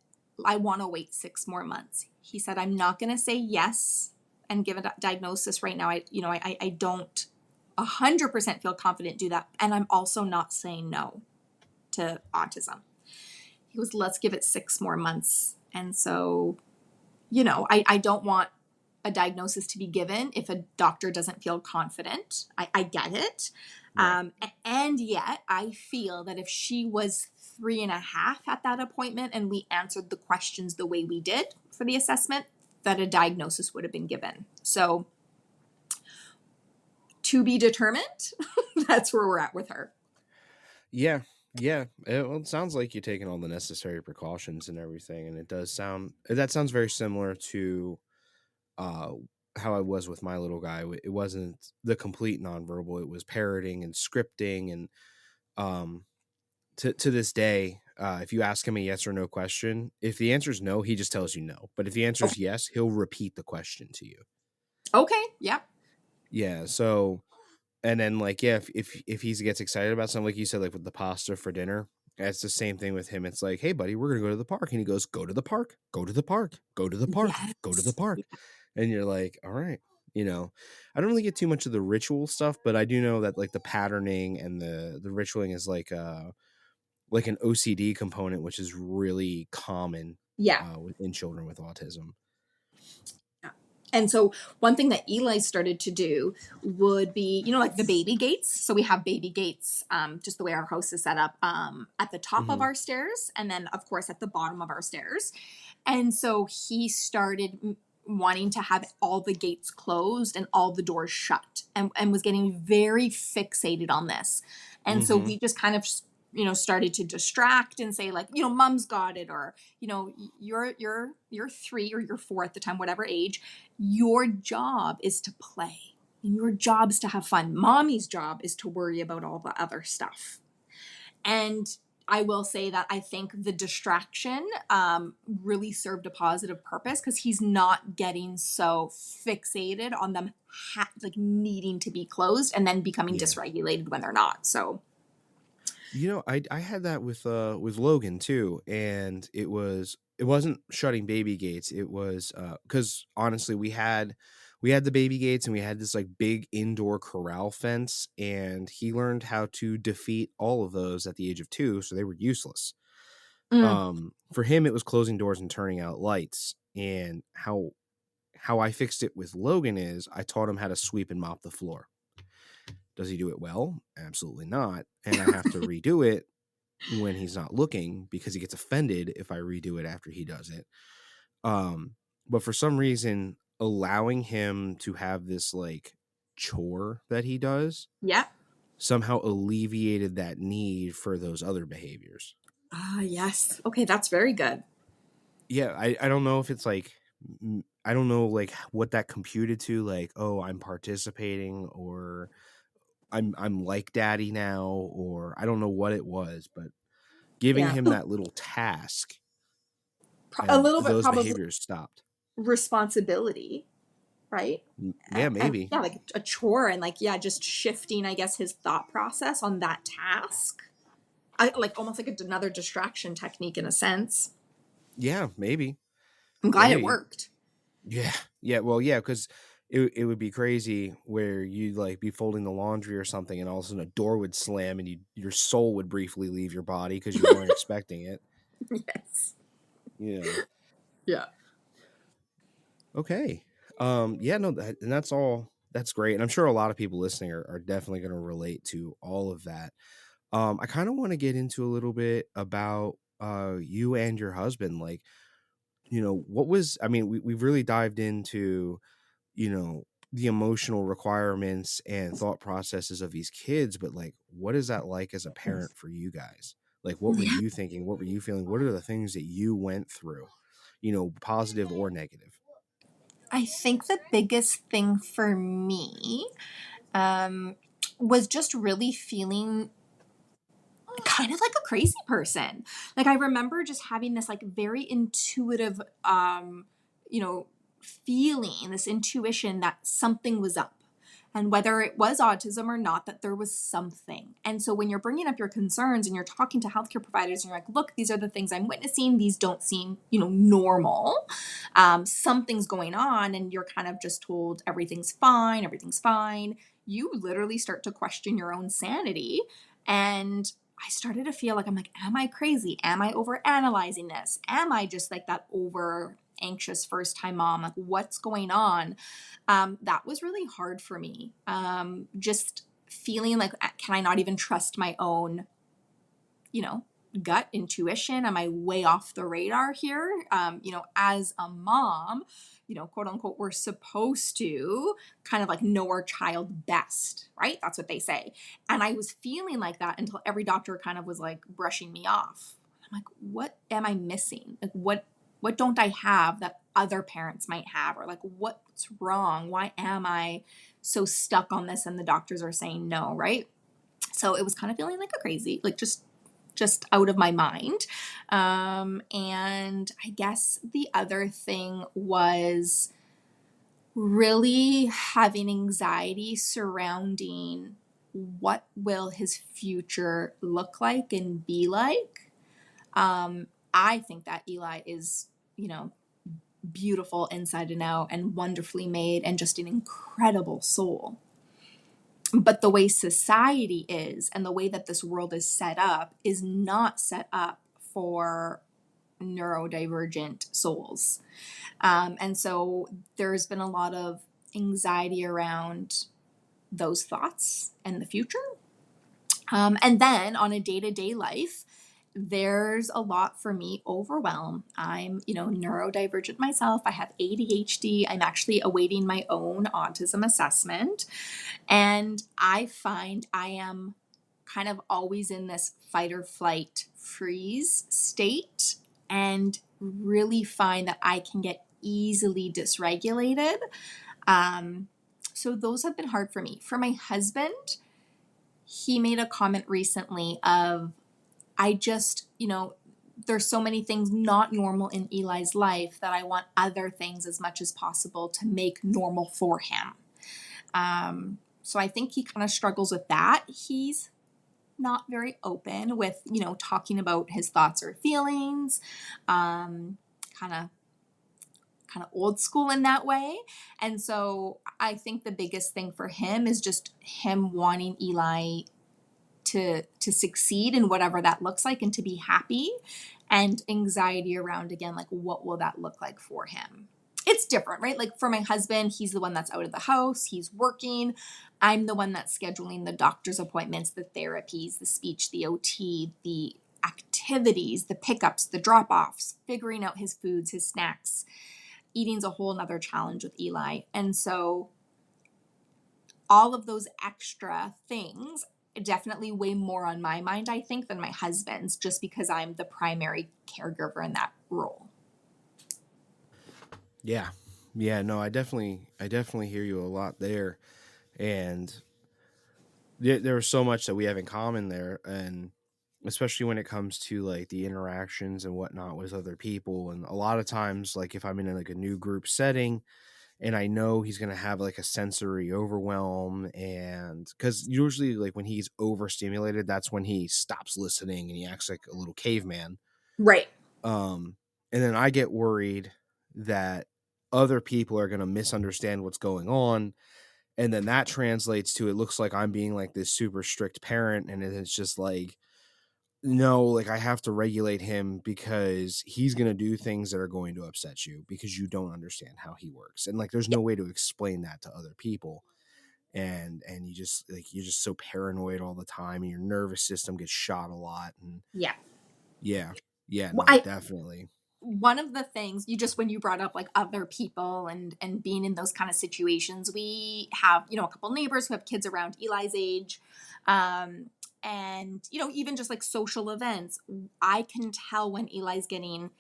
I want to wait 6 more months. He said, I'm not going to say yes and give a diagnosis right now. I don't 100% feel confident do that. And I'm also not saying no to autism. He goes, let's give it 6 more months. And so, I don't want a diagnosis to be given if a doctor doesn't feel confident. I get it. Right. And yet I feel that if she was 3.5 at that appointment and we answered the questions the way we did for the assessment, that a diagnosis would have been given. So to be determined, that's where we're at with her. Yeah. Yeah. It sounds like you're taking all the necessary precautions and everything. And that sounds very similar to how I was with my little guy. It wasn't the complete nonverbal. It was parroting and scripting. And to this day, if you ask him a yes or no question, if the answer is no, he just tells you no. But if the answer is yes, he'll repeat the question to you. Okay. Yep. Yeah. So, and then like, yeah, if he gets excited about something, like you said, like with the pasta for dinner, it's the same thing with him. It's like, hey buddy, we're going to go to the park. And he goes, go to the park, go to the park, go to the park, Yes. go to the park. And you're like, all right, I don't really get too much of the ritual stuff, but I do know that like the patterning and the ritualing is like an OCD component, which is really common within children with autism. And so one thing that Eli started to do would be, like the baby gates. So we have baby gates, just the way our house is set up, at the top of our stairs. And then of course at the bottom of our stairs. And so he started, wanting to have all the gates closed and all the doors shut, and was getting very fixated on this. And so Mm-hmm. we just kind of, started to distract and say like, mom's got it, or, you're 3 or you're 4 at the time, whatever age, your job is to play. And your job is to have fun. Mommy's job is to worry about all the other stuff. And I will say that I think the distraction really served a positive purpose, because he's not getting so fixated on them like needing to be closed and then becoming Yeah. dysregulated when they're not. So I had that with Logan too, and it wasn't shutting baby gates. It was because honestly, we had the baby gates, and we had this like big indoor corral fence, and he learned how to defeat all of those at the age of 2, so they were useless. mm, For him, it was closing doors and turning out lights. And how I fixed it with Logan is I taught him how to sweep and mop the floor. Does he do it well? Absolutely not. And I have to redo it when he's not looking, because he gets offended if I redo it after he does it. But for some reason, allowing him to have this like chore that he does yeah. somehow alleviated that need for those other behaviors. Ah, yes. Okay, that's very good. Yeah, I don't know if it's like I don't know like what that computed to, like, oh, I'm participating, or I'm like daddy now, or I don't know what it was, but giving Yeah. him that little task, A and little bit those probably behaviors stopped. responsibility, right? Yeah, And maybe. yeah, like a chore, and like, yeah, just shifting, I guess, his thought process on that task. Like almost like another distraction technique in a sense. Yeah, maybe. I'm glad it Maybe. worked. Yeah. Yeah, well, yeah, because it would be crazy where you'd like be folding the laundry or something, and all of a sudden a door would slam, and your soul would briefly leave your body because you weren't expecting it. Yes. You know. Yeah. Okay. Yeah, no, and that's all. That's great. And I'm sure a lot of people listening are definitely going to relate to all of that. I kind of want to get into a little bit about you and your husband. Like, what was, I mean, we've really dived into, the emotional requirements and thought processes of these kids, but like, what is that like as a parent for you guys? Like, what were Yeah. you thinking? What were you feeling? What are the things that you went through, positive or negative? I think the biggest thing for me um, was just really feeling kind of like a crazy person. Like I remember just having this like very intuitive, you know, feeling, this intuition that something was up. And whether it was autism or not, that there was something. And so when you're bringing up your concerns and you're talking to healthcare providers and you're like, look, these are the things I'm witnessing. These don't seem, normal. Something's going on. And you're kind of just told everything's fine. Everything's fine. You literally start to question your own sanity. And I started to feel like, I'm like, am I crazy? Am I over analyzing this? Am I just like that over anxious first time mom? Like, what's going on? That was really hard for me. Just feeling like, can I not even trust my own, you know, gut intuition? Am I way off the radar here? As a mom, quote unquote, we're supposed to kind of like know our child best, right? That's what they say. And I was feeling like that until every doctor kind of was like brushing me off. I'm like, what am I missing? Like, what don't I have that other parents might have? Or like, what's wrong? Why am I so stuck on this? And the doctors are saying no, right? So it was kind of feeling like a crazy, like just out of my mind. And I guess the other thing was really having anxiety surrounding what will his future look like and be like. I think that Eli is, beautiful inside and out and wonderfully made and just an incredible soul. But the way society is and the way that this world is not set up for neurodivergent souls. And so there's been a lot of anxiety around those thoughts and the future. And then on a day to day life, there's a lot for me overwhelm. I'm, neurodivergent myself. I have ADHD. I'm actually awaiting my own autism assessment. And I find I am kind of always in this fight or flight freeze state, and really find that I can get easily dysregulated. So those have been hard for me. For my husband, he made a comment recently of, I just, there's so many things not normal in Eli's life that I want other things as much as possible to make normal for him. So I think he kind of struggles with that. He's not very open with, talking about his thoughts or feelings, kind of old school in that way. And so I think the biggest thing for him is just him wanting Eli to succeed in whatever that looks like and to be happy, and anxiety around, again, like, what will that look like for him? It's different, right? Like for my husband, he's the one that's out of the house, he's working. I'm the one that's scheduling the doctor's appointments, the therapies, the speech, the OT, the activities, the pickups, the drop-offs, figuring out his foods, his snacks. Eating's a whole nother challenge with Eli. And so all of those extra things definitely weigh more on my mind, I think, than my husband's, just because I'm the primary caregiver in that role. Yeah. Yeah, no, I definitely hear you a lot there. And there was so much that we have in common there, and especially when it comes to like the interactions and whatnot with other people. And a lot of times, like if I'm in like a new group setting and I know he's going to have like a sensory overwhelm, and because usually like when he's overstimulated, that's when he stops listening and he acts like a little caveman. Right. um and then I get worried that other people are going to misunderstand what's going on, and then that translates to, it looks like I'm being like this super strict parent, and it's just like, no, like I have to regulate him because he's going to do things that are going to upset you because you don't understand how he works, and like there's no way to explain that to other people. And you just like, you're just so paranoid all the time, and your nervous system gets shot a lot. And Yeah. yeah, yeah, Well, no, definitely. one of the things when you brought up like other people and being in those kind of situations, we have, a couple neighbors who have kids around Eli's age. And, even just like social events, I can tell when Eli's getting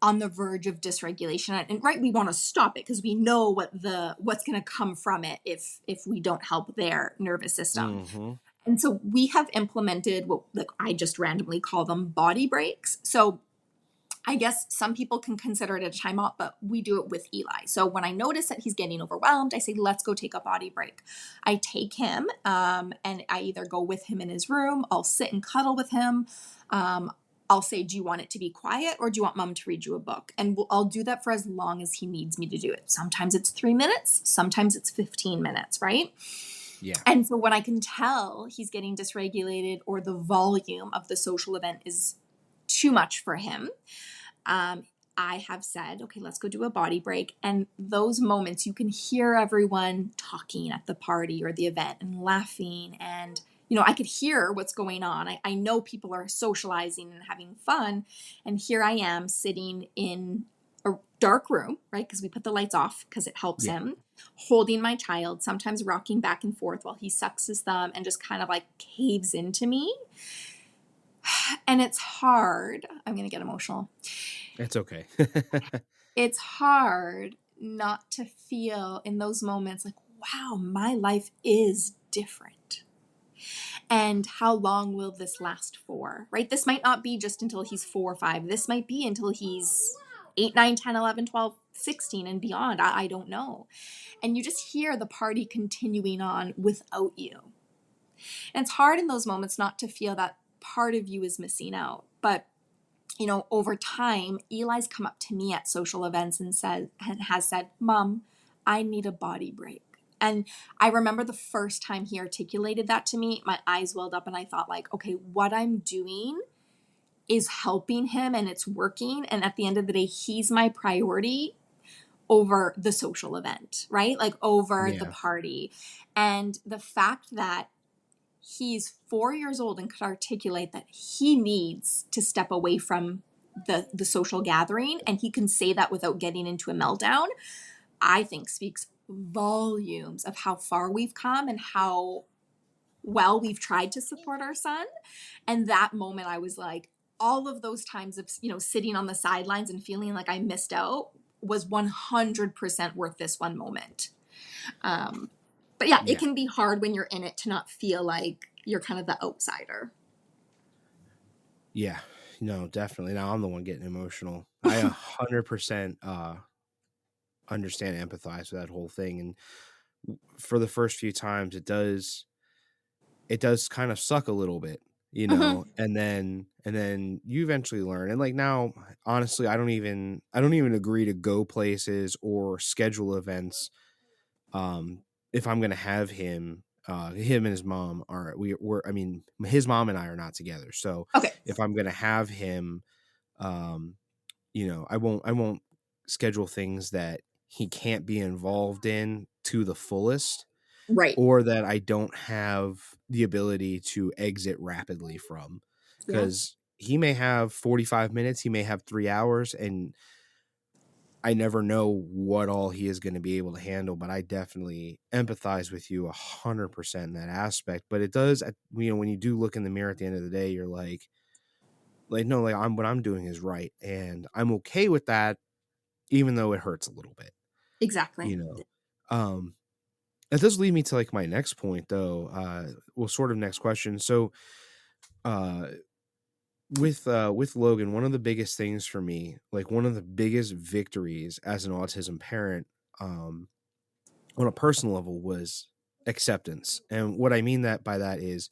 on the verge of dysregulation, and right, we want to stop it because we know what's going to come from it if we don't help their nervous system. Mm-hmm. And so we have implemented what, like, I just randomly call them body breaks. So I guess some people can consider it a timeout, but we do it with Eli. So when I notice that he's getting overwhelmed, I say, let's go take a body break. I take him, and I either go with him in his room, I'll sit and cuddle with him. I'll say, do you want it to be quiet, or do you want mom to read you a book? And I'll do that for as long as he needs me to do it. Sometimes it's 3 minutes, sometimes it's 15 minutes, right? Yeah. And so when I can tell he's getting dysregulated, or the volume of the social event is too much for him, I have said, okay, let's go do a body break. And those moments, you can hear everyone talking at the party or the event and laughing. And, I could hear what's going on. I know people are socializing and having fun. And here I am sitting in a dark room, right? Because we put the lights off because it helps Yeah. him, holding my child, sometimes rocking back and forth while he sucks his thumb and just kind of like caves into me. And it's hard. I'm going to get emotional. It's okay. It's hard not to feel in those moments like, wow, my life is different. And how long will this last for, right? This might not be just until he's 4 or 5. This might be until he's 8, 9, 10, 11, 12, 16 and beyond. I don't know. And you just hear the party continuing on without you. And it's hard in those moments not to feel that part of you is missing out. But over time, Eli's come up to me at social events and has said, Mom, I need a body break. And I remember the first time he articulated that to me, my eyes welled up and I thought, like, okay, what I'm doing is helping him and it's working. And at the end of the day, he's my priority over the social event, right? Like over the Yeah. party. And the fact that he's 4 years old and could articulate that he needs to step away from the social gathering, and he can say that without getting into a meltdown, I think speaks volumes of how far we've come and how well we've tried to support our son. And that moment, I was like, all of those times of, sitting on the sidelines and feeling like I missed out was 100% worth this one moment. But yeah, it Yeah. can be hard when you're in it to not feel like you're kind of the outsider. Yeah. No, definitely. Now I'm the one getting emotional. I 100% understand and empathize with that whole thing. And for the first few times, it does kind of suck a little bit, Mm-hmm. and then you eventually learn. And like now, honestly, I don't even agree to go places or schedule events. If I'm gonna have him and his mom are we're I mean, his mom and I are not together. So Okay. if I'm gonna have him, um, I won't schedule things that he can't be involved in to the fullest, Right. or that I don't have the ability to exit rapidly from, Yeah. because he may have 45 minutes, he may have 3 hours, and I never know what all he is going to be able to handle. But I definitely empathize with you 100% in that aspect. But it does, when you do look in the mirror at the end of the day, you're like no, like what I'm doing is right, and I'm okay with that, even though it hurts a little bit, Exactly. you know. Um, That does lead me to like my next point, though. Well, sort of next question. So, uh, with Logan, one of the biggest things for me, like one of the biggest victories as an autism parent, um, on a personal level, was acceptance. And what I mean that by that is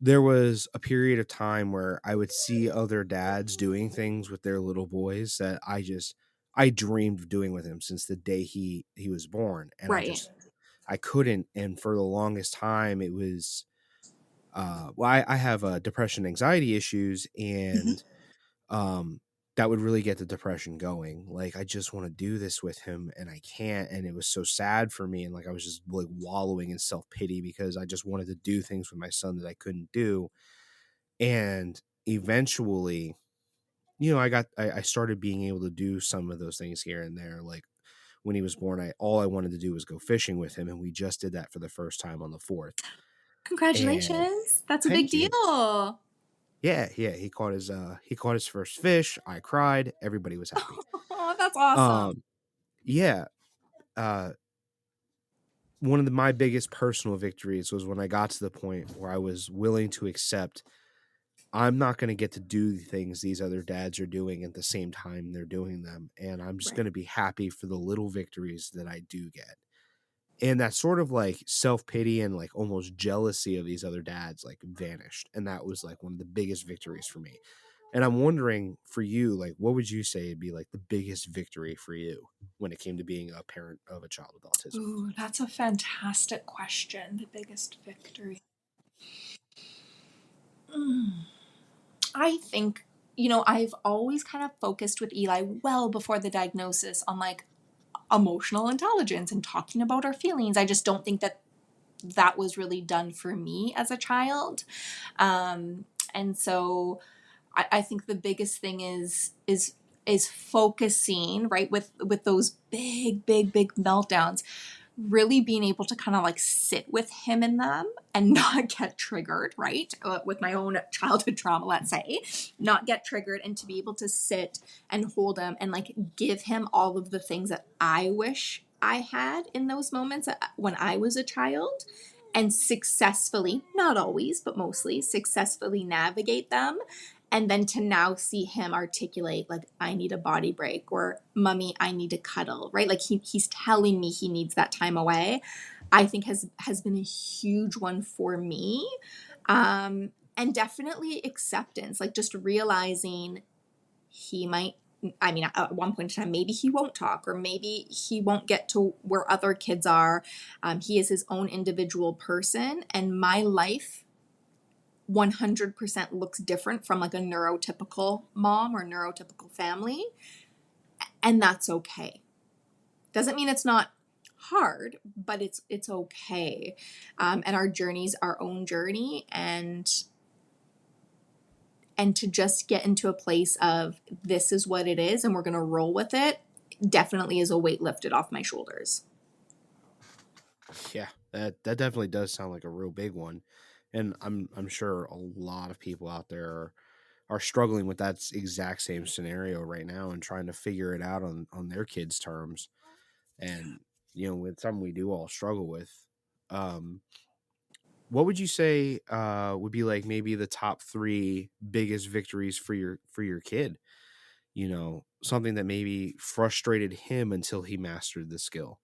there was a period of time where I would see other dads doing things with their little boys that I dreamed of doing with him since the day he was born, and Right. I couldn't. And for the longest time, it was I have depression anxiety issues, Mm-hmm. and um, that would really get the depression going. Like, I just want to do this with him, and I can't. And it was so sad for me, and like I was just like wallowing in self pity because I just wanted to do things with my son that I couldn't do. And eventually, I started being able to do some of those things here and there. Like when he was born, I wanted to do was go fishing with him, and we just did that for the first time on the 4th. And Congratulations. That's a big thank you. deal. Yeah, yeah, he caught his first fish. I cried. Everybody was happy. Oh, that's awesome. Um, yeah. Uh, One of my biggest personal victories was when I got to the point where I was willing to accept I'm not going to get to do the things these other dads are doing at the same time they're doing them, and I'm just Right. going to be happy for the little victories that I do get. And that sort of like self-pity and like almost jealousy of these other dads like vanished, and that was like one of the biggest victories for me. And I'm wondering for you, like, what would you say would be like the biggest victory for you when it came to being a parent of a child with autism? Ooh, that's a fantastic question. The biggest victory. Mm. I think, I've always kind of focused with Eli well before the diagnosis on like emotional intelligence and talking about our feelings. I just don't think that was really done for me as a child. And so I think the biggest thing is focusing, right, with those big meltdowns, really being able to kind of like sit with him in them and not get triggered, right? With my own childhood trauma, let's say, not get triggered, and to be able to sit and hold him and like give him all of the things that I wish I had in those moments when I was a child, and successfully, not always, but mostly successfully navigate them. And then to now see him articulate, like, I need a body break, or mommy, I need to cuddle, right? Like he's telling me he needs that time away, I think has been a huge one for me. And definitely acceptance, like just realizing he might, I mean, at one point in time, maybe he won't talk, or maybe he won't get to where other kids are. He is his own individual person, and my life 100% looks different from like a neurotypical mom or neurotypical family, and that's okay. Doesn't mean it's not hard, but it's okay. And our journey's our own journey, and to just get into a place of this is what it is and we're going to roll with it definitely is a weight lifted off my shoulders. Yeah, that definitely does sound like a real big one, and I'm sure a lot of people out there are struggling with that exact same scenario right now and trying to figure it out on their kids' terms. And it's something we do all struggle with. Um, what would you say would be like maybe the top three biggest victories for your kid? Something that maybe frustrated him until he mastered the skill.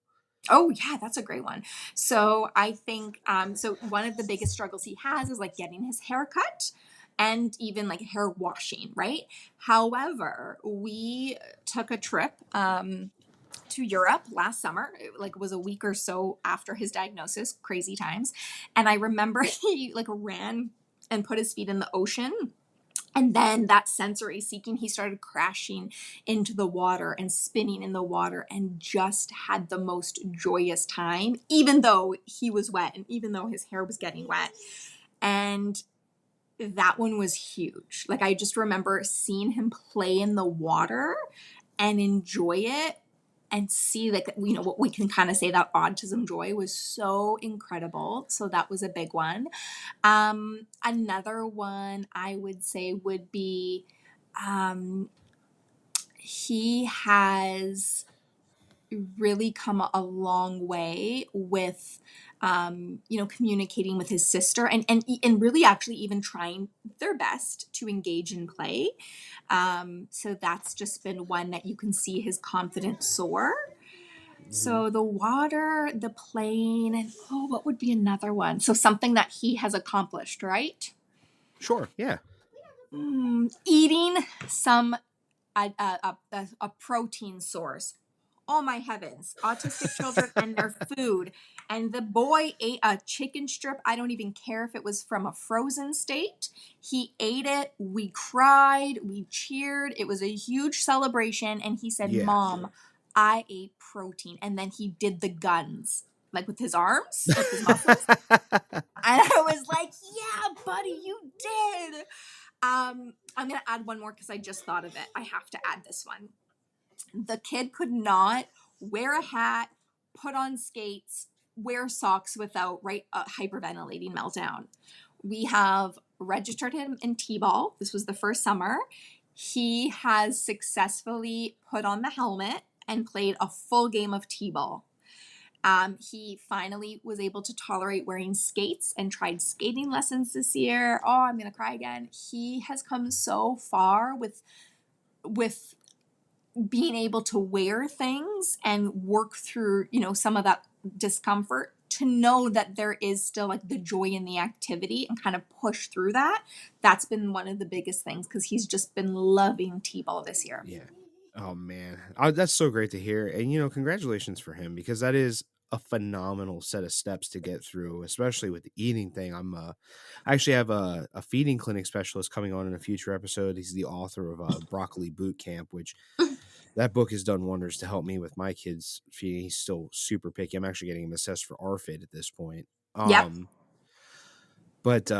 Oh yeah, that's a great one. So I think so one of the biggest struggles he has is like getting his hair cut and even like hair washing, right? However, we took a trip to Europe last summer. It like was a week or so after his diagnosis, crazy times. And I remember he like ran and put his feet in the ocean. And then that sensory seeking, he started crashing into the water and spinning in the water and just had the most joyous time, even though he was wet and even though his hair was getting wet. And that one was huge. Like I just remember seeing him play in the water and enjoy it and see like what we can kind of say that autism joy was so incredible. So that was a big one. Another one I would say would be he has really come a long way with communicating with his sister and really actually even trying their best to engage in play. So that's just been one that you can see his confidence soar. Mhm. So the water, the plane, and what would be another one? So something that he has accomplished, right? Sure. Yeah. Eating some a protein source. Oh my heavens! Autistic children and their food. And the boy ate a chicken strip. I don't even care if it was from a frozen state. He ate it. We cried. We cheered. It was a huge celebration. And he said, Yeah. "Mom, I ate protein." And then he did the guns, like with his arms, with his muscles. And I was like, "Yeah, buddy, you did." I'm gonna add one more because I just thought of it. I have to add this one. The kid could not wear a hat, put on skates, wear socks without hyperventilating meltdown. We have registered him in T-ball. This was the first summer. He has successfully put on the helmet and played a full game of T-ball. He finally was able to tolerate wearing skates and tried skating lessons this year. Oh, I'm gonna cry again. He has come so far with being able to wear things and work through, some of that discomfort to know that there is still like the joy in the activity and kind of push through that. That's been one of the biggest things because he's just been loving T-ball this year. Yeah. Oh man, that's so great to hear, and congratulations for him because that is a phenomenal set of steps to get through, especially with the eating thing. I actually have a feeding clinic specialist coming on in a future episode. He's the author of Broccoli Boot Camp, which that book has done wonders to help me with my kids feeding. He's still super picky. I'm actually getting him assessed for RFID at this point. Yep. But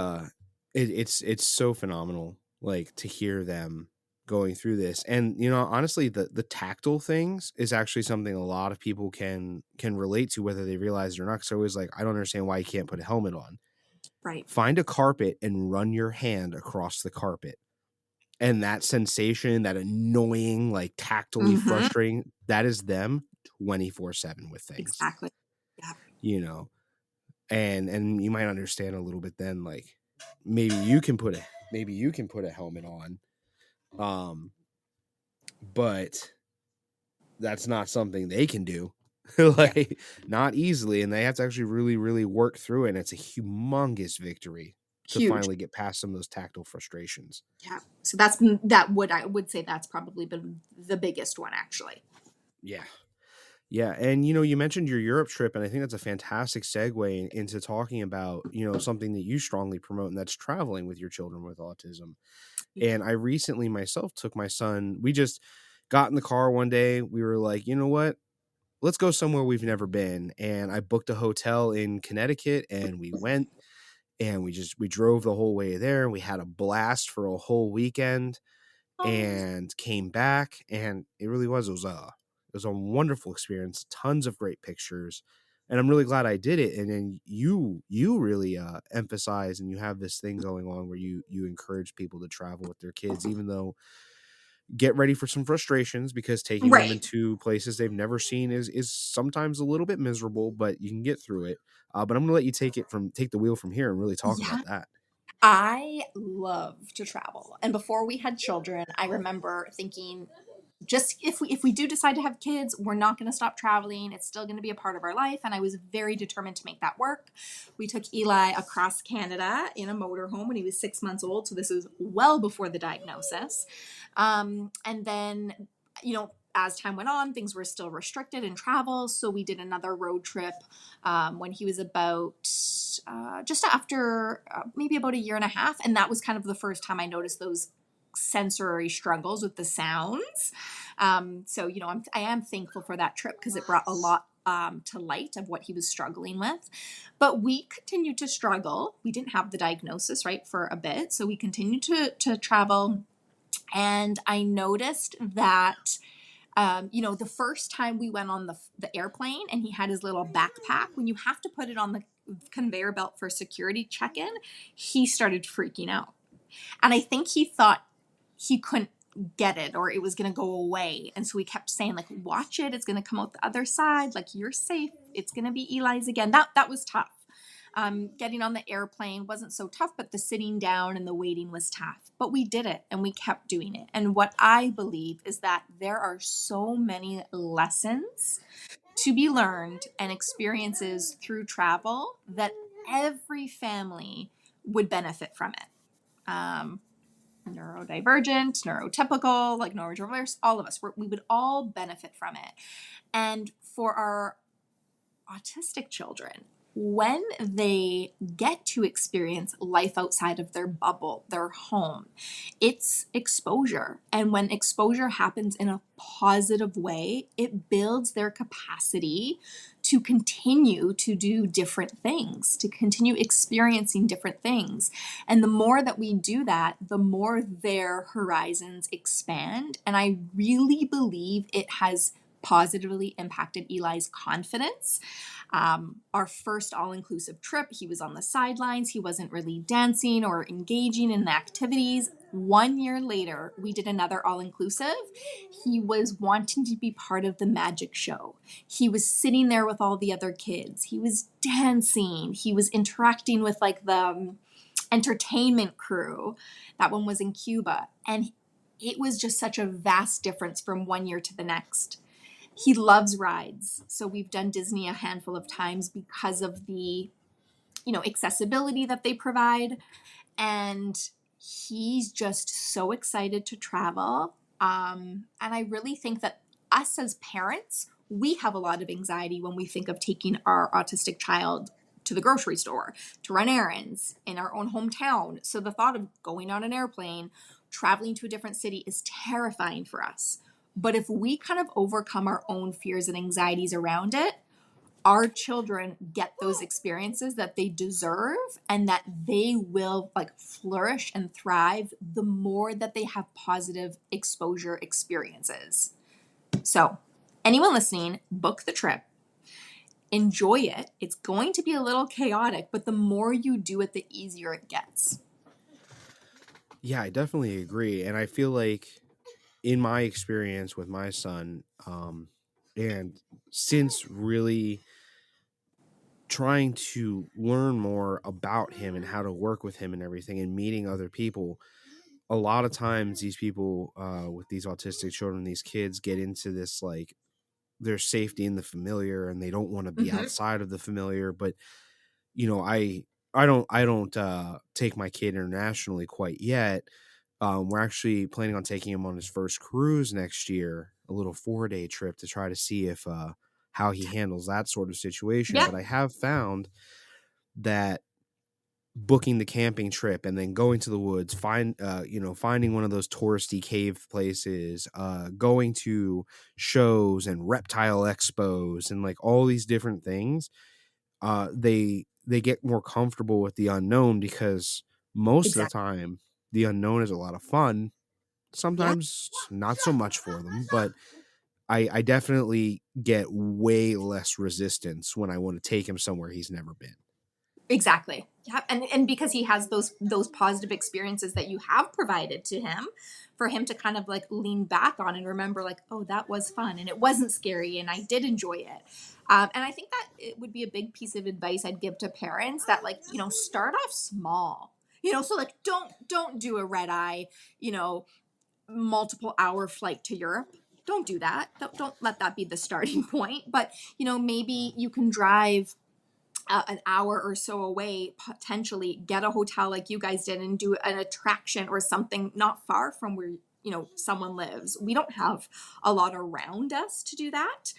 it's so phenomenal, like to hear them going through this. And honestly, the tactile things is actually something a lot of people can relate to, whether they realize it or not. Because they're always like, I don't understand why you can't put a helmet on. Right. Find a carpet and run your hand across the carpet. And that sensation, that annoying, like tactily Mm-hmm. frustrating, that is them 24/7 with things, Exactly. Yep. you know. And you might understand a little bit then, like maybe you can put a helmet on, but that's not something they can do. Yeah. Like not easily, and they have to actually really really work through it, and it's a humongous victory to Huge. finally get past some of those tactile frustrations. Yeah. So I would say that's probably been the biggest one actually. Yeah. Yeah, and you mentioned your Europe trip, and I think that's a fantastic segue into talking about something that you strongly promote, and that's traveling with your children with autism. Yeah. And I recently myself took my son. We just got in the car one day. We were like, you know what? let's go somewhere we've never been. And I booked a hotel in Connecticut, and we went, and we drove the whole way there. We had a blast for a whole weekend Oh, and came back, and it was a wonderful experience, tons of great pictures, and I'm really glad I did it. And then you really emphasize, and you have this thing going on where you encourage people to travel with their kids, even though get ready for some frustrations, because taking them right. into places they've never seen is sometimes a little bit miserable, but you can get through it. But I'm gonna let you take the wheel from here and really talk Yeah. about that. I love to travel. And before we had children, I remember thinking, just if we do decide to have kids, we're not going to stop traveling. It's still going to be a part of our life, and I was very determined to make that work. We took Eli across Canada in a motorhome when he was 6 months old, so this was well before the diagnosis. And then, as time went on, things were still restricted in travel, so we did another road trip when he was about just after maybe about a year and a half, and that was kind of the first time I noticed those sensory struggles with the sounds. So I am thankful for that trip because it brought a lot to light of what he was struggling with. But we continued to struggle. We didn't have the diagnosis, right, for a bit, so we continued to travel. And I noticed that the first time we went on the airplane and he had his little backpack, when you have to put it on the conveyor belt for security check-in, he started freaking out. And I think he thought he couldn't get it or it was going to go away. And so we kept saying, like, watch it. It's going to come out the other side. Like, you're safe. It's going to be Eli's again. That was tough. Getting on the airplane wasn't so tough, but the sitting down and the waiting was tough. But we did it and we kept doing it. And what I believe is that there are so many lessons to be learned and experiences through travel that every family would benefit from it. Neurodivergent, neurotypical, like neurodiverse, all of us, we would all benefit from it. And for our autistic children, when they get to experience life outside of their bubble, their home, it's exposure. And when exposure happens in a positive way, it builds their capacity to continue to do different things, to continue experiencing different things. And the more that we do that, the more their horizons expand. And I really believe it has positively impacted Eli's confidence. Our first all inclusive trip, he was on the sidelines. He wasn't really dancing or engaging in the activities. 1 year later, we did another all inclusive. He was wanting to be part of the magic show. He was sitting there with all the other kids. He was dancing. He was interacting with like the entertainment crew. That one was in Cuba. And it was just such a vast difference from 1 year to the next. He loves rides. So we've done Disney a handful of times because of the, accessibility that they provide. And he's just so excited to travel. And I really think that us as parents, we have a lot of anxiety when we think of taking our autistic child to the grocery store, to run errands in our own hometown. So the thought of going on an airplane, traveling to a different city is terrifying for us. But if we kind of overcome our own fears and anxieties around it, our children get those experiences that they deserve and that they will like flourish and thrive the more that they have positive exposure experiences. So, anyone listening, book the trip, enjoy it. It's going to be a little chaotic, but the more you do it, the easier it gets. Yeah, I definitely agree. And I feel like in my experience with my son, and since really trying to learn more about him and how to work with him and everything and meeting other people, a lot of times these people with these autistic children, these kids get into this like their safety in the familiar, and they don't want to be Mm-hmm. outside of the familiar. But I don't take my kid internationally quite yet. We're actually planning on taking him on his first cruise next year, a little 4-day trip to try to see if how he handles that sort of situation. Yeah. But I have found that booking the camping trip and then going to the woods, finding one of those touristy cave places, going to shows and reptile expos and like all these different things. They get more comfortable with the unknown because most of the Exactly. time the unknown is a lot of fun. Yeah. Sometimes not so much for them, but I definitely get way less resistance when I want to take him somewhere he's never been. Exactly. Yeah. And because he has those positive experiences that you have provided to him, for him to kind of like lean back on and remember like, oh, that was fun and it wasn't scary and I did enjoy it. And I think that it would be a big piece of advice I'd give to parents that like, start off small. So like don't do a red eye, you know, multiple hour flight to Europe. Don't do that. Don't let that be the starting point. But maybe you can drive an hour or so away, potentially get a hotel like you guys did and do an attraction or something not far from where someone lives. We don't have a lot around us to do that,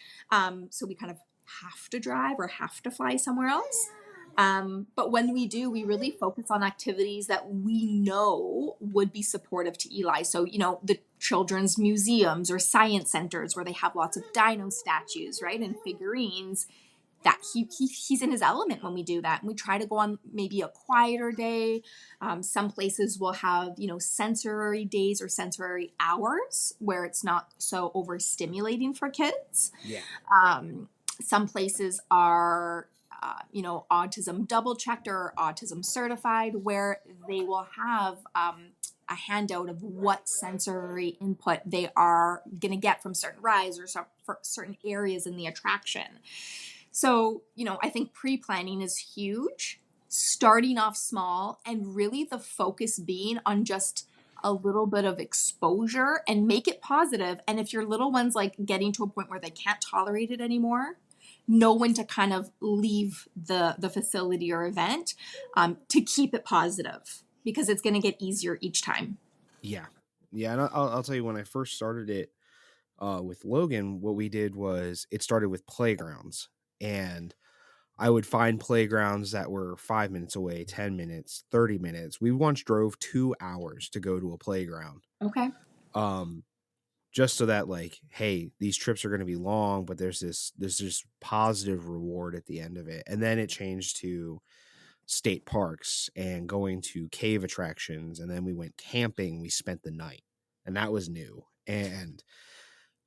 so we kind of have to drive or have to fly somewhere else. But when we do, we really focus on activities that we know would be supportive to Eli. So, the children's museums or science centers where they have lots of dino statues, right? And figurines, that he's in his element when we do that. And we try to go on maybe a quieter day. Some places will have, sensory days or sensory hours where it's not so overstimulating for kids. Yeah. Some places are, autism double checked or autism certified, where they will have a handout of what sensory input they are going to get from certain rides or for certain areas in the attraction. So, I think pre-planning is huge, starting off small, and really the focus being on just a little bit of exposure and make it positive. And if your little one's like getting to a point where they can't tolerate it anymore, know when to kind of leave the facility or event, to keep it positive, because it's going to get easier each time. Yeah. Yeah. And I'll tell you, when I first started it with Logan, what we did was it started with playgrounds. And I would find playgrounds that were 5 minutes away, 10 minutes, 30 minutes. We once drove 2 hours to go to a playground. Okay. Um, just so that like, hey, these trips are going to be long, but there's this positive reward at the end of it. And then it changed to state parks and going to cave attractions, and then we went camping. We spent the night, and that was new. And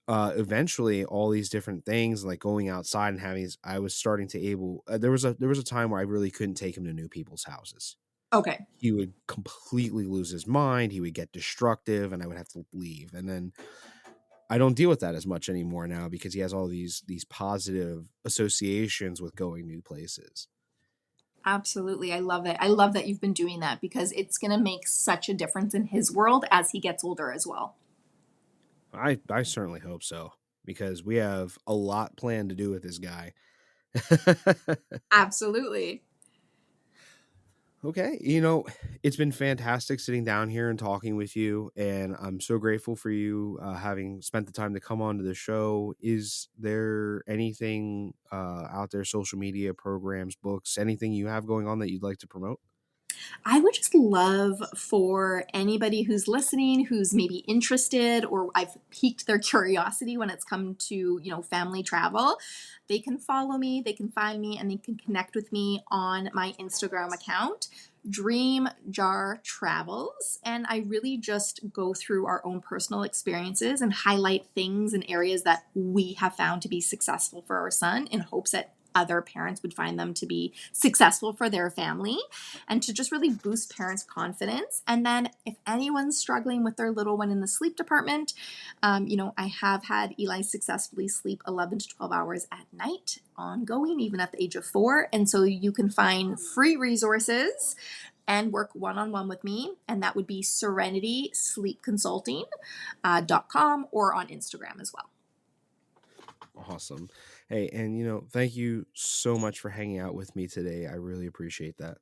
eventually all these different things like going outside and having I was starting to able there was a time where I really couldn't take him to new people's houses. Okay. He would completely lose his mind, he would get destructive, and I would have to leave. And then I don't deal with that as much anymore now because he has all these positive associations with going new places. Absolutely. I love it. I love that you've been doing that because it's going to make such a difference in his world as he gets older as well. I certainly hope so, because we have a lot planned to do with this guy. Absolutely. Okay, it's been fantastic sitting down here and talking with you, and I'm so grateful for you having spent the time to come on to the show. Is there anything out there, social media, programs, books, anything you have going on that you'd like to promote? I would just love for anybody who's listening, who's maybe interested or I've piqued their curiosity when it's come to, family travel. They can follow me, they can find me, and they can connect with me on my Instagram account, Dream Jar Travels. And I really just go through our own personal experiences and highlight things and areas that we have found to be successful for our son, in hopes that other parents would find them to be successful for their family, and to just really boost parents' confidence. And then if anyone's struggling with their little one in the sleep department, I have had Eli successfully sleep 11 to 12 hours at night ongoing, even at the age of 4. And so you can find free resources and work one-on-one with me. And that would be serenitysleepconsulting.com or on Instagram as well. Awesome. Hey, and thank you so much for hanging out with me today. I really appreciate that.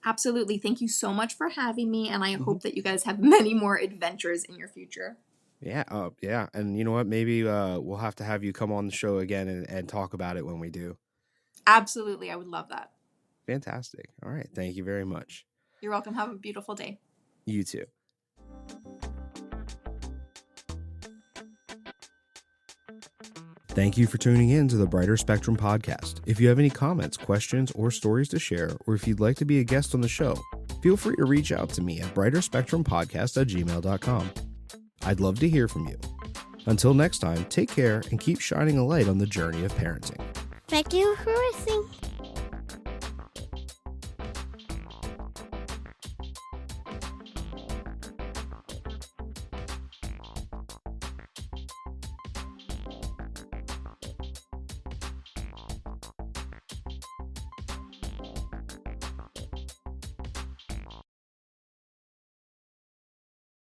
Absolutely. Thank you so much for having me. And I Mhm. hope that you guys have many more adventures in your future. Yeah, yeah, and you know what? Maybe we'll have to have you come on the show again and talk about it when we do. Absolutely. I would love that. Fantastic. All right. Thank you very much. You're welcome. Have a beautiful day. You too. Thank you for tuning in to the Brighter Spectrum podcast. If you have any comments, questions, or stories to share, or if you'd like to be a guest on the show, feel free to reach out to me at brighterspectrumpodcast@gmail.com. I'd love to hear from you. Until next time, take care and keep shining a light on the journey of parenting. Thank you for listening.